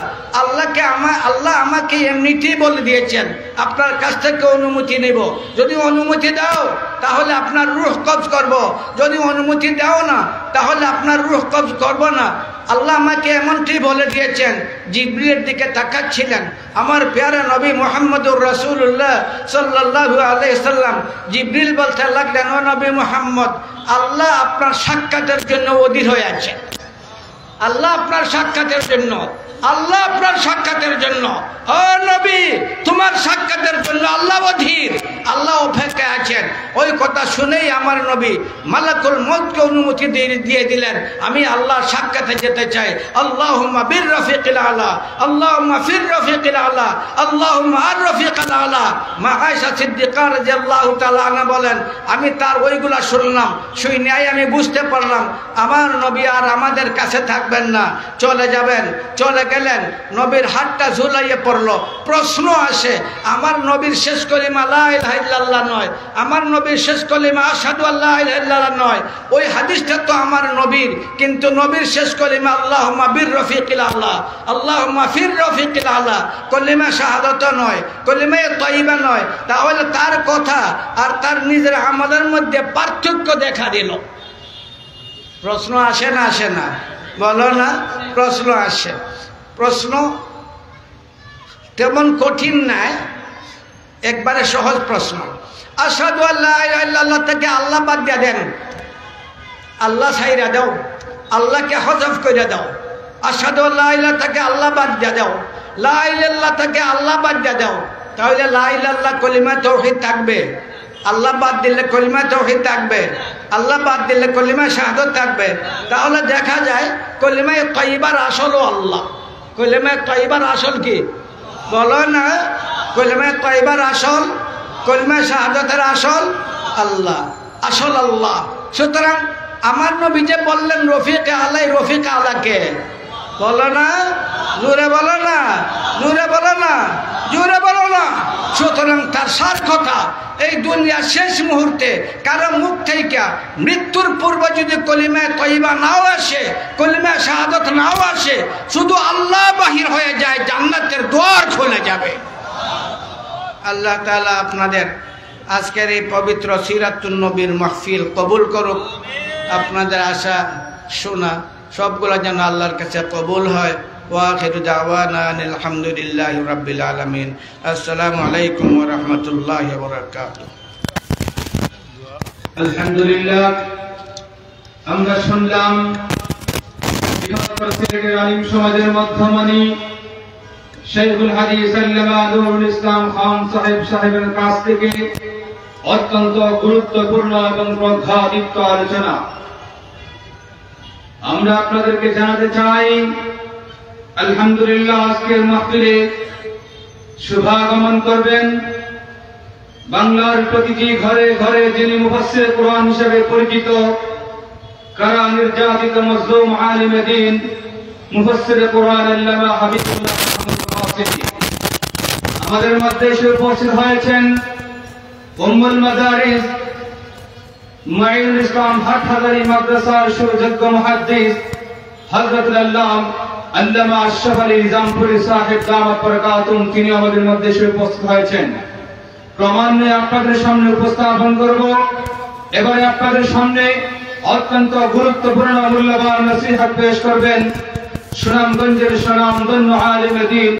[SPEAKER 1] আল্লাহ আমাকে এমনিতেই বলে দিয়েছেন আপনার কাছ থেকে অনুমতি নেব। যদি অনুমতি দাও তাহলে আপনার রূহ কবজ করব, যদি অনুমতি দাও না তাহলে আপনার রূহ কবজ করব না। আল্লাহ আমাকে এমনটি বলে দিয়েছেন। জিবরিলের দিকে তাকাচ্ছিলেন আমার প্যারা নবী মুহাম্মদুর রাসূলুল্লাহ সাল্লাল্লাহু আলাইহি সাল্লাম। জিবরিল বলতে লাগলেন, ও নবী মুহাম্মদ, আল্লাহ আপনার সাক্ষাতের জন্য অধীর হয়ে আছেন। আল্লাহ আপনার সাক্ষাতের জন্য, আল্লাহ আপনার সাক্ষাতের জন্য, ও নবী তোমার সাক্ষাতের জন্য আল্লাহ অধীর, আল্লাহ অপেক্ষায় আছেন। ওই কথা শুনেই আমার নবী মালাকুল মউতকে অনুমতি দিয়ে দিলেন, আমি আল্লাহর সাক্ষাতে যেতে চাই। আল্লাহুম্মা বির রফিকিল আলা, আল্লাহুম্মা ফির রফিকিল আলা, আল্লাহুম্মা আর রফিকিল আলা। মা আয়েশা সিদ্দিকা রাদিয়াল্লাহু তাআলা আনহা বলেন, আমি তার ওইগুলা শুনলাম, শুনে আমি বুঝতে পারলাম আমার নবী আর আমাদের কাছে থাকবেন না, চলে যাবেন। চলে গেলেন, নবীর হাতটা ঝুলাইয়ে পড়লো। প্রশ্ন আসে, আমার নবীর শেষ কলিমা লা ইলাহা ইল্লাল্লাহ নয়, আমার নবীর শেষ কলিমা আশহাদু আল্লা ইলাহা ইল্লাল্লাহ নয়। ওই হাদিসটা তো আমার নবীর, কিন্তু নবীর শেষ কলিমা আল্লাহুম্মা বির রফিকিল আলা, আল্লাহুম্মা ফির রফিকিল আলা, কলিমা শাহাদাত নয়, কলিমা তাইয়্যিবা নয়। তাহলে তার কথা আর তার নিজের আমলের মধ্যে পার্থক্য দেখা দিল। প্রশ্ন আসে না আসে না? বলো না, প্রশ্ন আসে। প্রশ্ন তেমন কঠিন নয়, একবারে সহজ প্রশ্ন। আশহাদু আল্লা ইলাহা ইল্লাল্লাহ থেকে আল্লাহ বাদ দিয়ে দেন, আল্লাহ ছাইরা দাও, আল্লাহকে হযফ করে দাও। আশহাদু আল্লা ইলাহা থেকে আল্লাহ বাদ দিয়ে দাও, লা ইলাহা ইল্লাল্লাহ থেকে আল্লাহ বাদ দিয়ে দাও। তাহলে লা ইলাহা ইল্লাল্লাহ কলিমা তাওহীদ থাকবে, আল্লাহ বাদ দিলে কলিমা তাওহীদ থাকবে, আল্লাহ বাদ দিলে কলিমা শাহাদাত থাকবে। তাহলে দেখা যায় কলিমা তাইয়্যিবার আসলও আল্লাহ। কলিমা তাইয়্যিবার আসল কি? বলো না, কলিমা তাইয়্যিবার আসল, কলিমা শাহাদাতের আসল আল্লাহ, আসল আল্লাহ। সুতরাং আমার নবী যে বললেন রফিক আলাই, রফিক আলাকে বলো না, জোরে বলো না, জোরে বলো না, জোরে বলো না। সুতরাং তার সার কথা, এই দুনিয়ার শেষ মুহূর্তে কারো মুখ থেকে মৃত্যুর পূর্বে যদি কলিমা তাইয়্যিবা নাও আসে, কলিমা শাহাদাত নাও আসে, শুধু আল্লাহ বাহির হয়ে যায়, জান্নাতের দ্বার খুলে যাবে। আল্লাহ তাআলা আপনাদের আজকের এই পবিত্র সিরাতুন নবীর মাহফিল কবুল করুক। আপনাদের আশা শোনা সবগুলো যেন আল্লাহর কাছে কবুল হয়। ওয়া আখিরু দাওয়ানা আলহামদুলিল্লাহি রাব্বিল আলামিন। আসসালামু আলাইকুম ওয়া রাহমাতুল্লাহি ওয়া বারাকাতুহু।
[SPEAKER 2] আলহামদুলিল্লাহ, আমরা শুনলাম সিলেটের আলিম সমাজের মধ্যমণি শাইখুল হাদিস আল্লামা নুরুল ইসলাম খান সাহেবের কাছ থেকে অত্যন্ত গুরুত্বপূর্ণ এবং প্রজ্ঞাদীপ্ত আলোচনা। আমরা আপনাদেরকে জানাতে চাই, আলহামদুলিল্লাহ, আজকের মাহফিলে শুভাগমন করবেন বাংলার প্রতিটি ঘরে ঘরে যিনি মুফাসসির কোরআন হিসেবে পরিচিত, কারা নির্যাতিত মজলুম আলিমে দ্বীন মুফাসসির কোরআন আল্লামা হাবিবুল্লাহ কাসিমি। আমাদের মধ্যে এসে উপস্থিত হয়েছেন উম্মুল মাদারিস মাইনুল ইসলাম হাটহাজারী মাদ্রাসার সুযোগ্য মুহাদ্দিস হযরতুল আল্লামা আশরাফ আলী নিজামপুরী সাহেব দামাত বরকাতুম, তিনি আমাদের মধ্যে এসে উপস্থিত হয়েছেন। ক্রমান্বয়ে আপনাদের সামনে উপস্থাপন করব। এবারে আপনাদের সামনে অত্যন্ত গুরুত্বপূর্ণ মূল্যবান নসিহত পেশ করবেন সুনামগঞ্জের সুনামধন্য আলিমে দ্বীন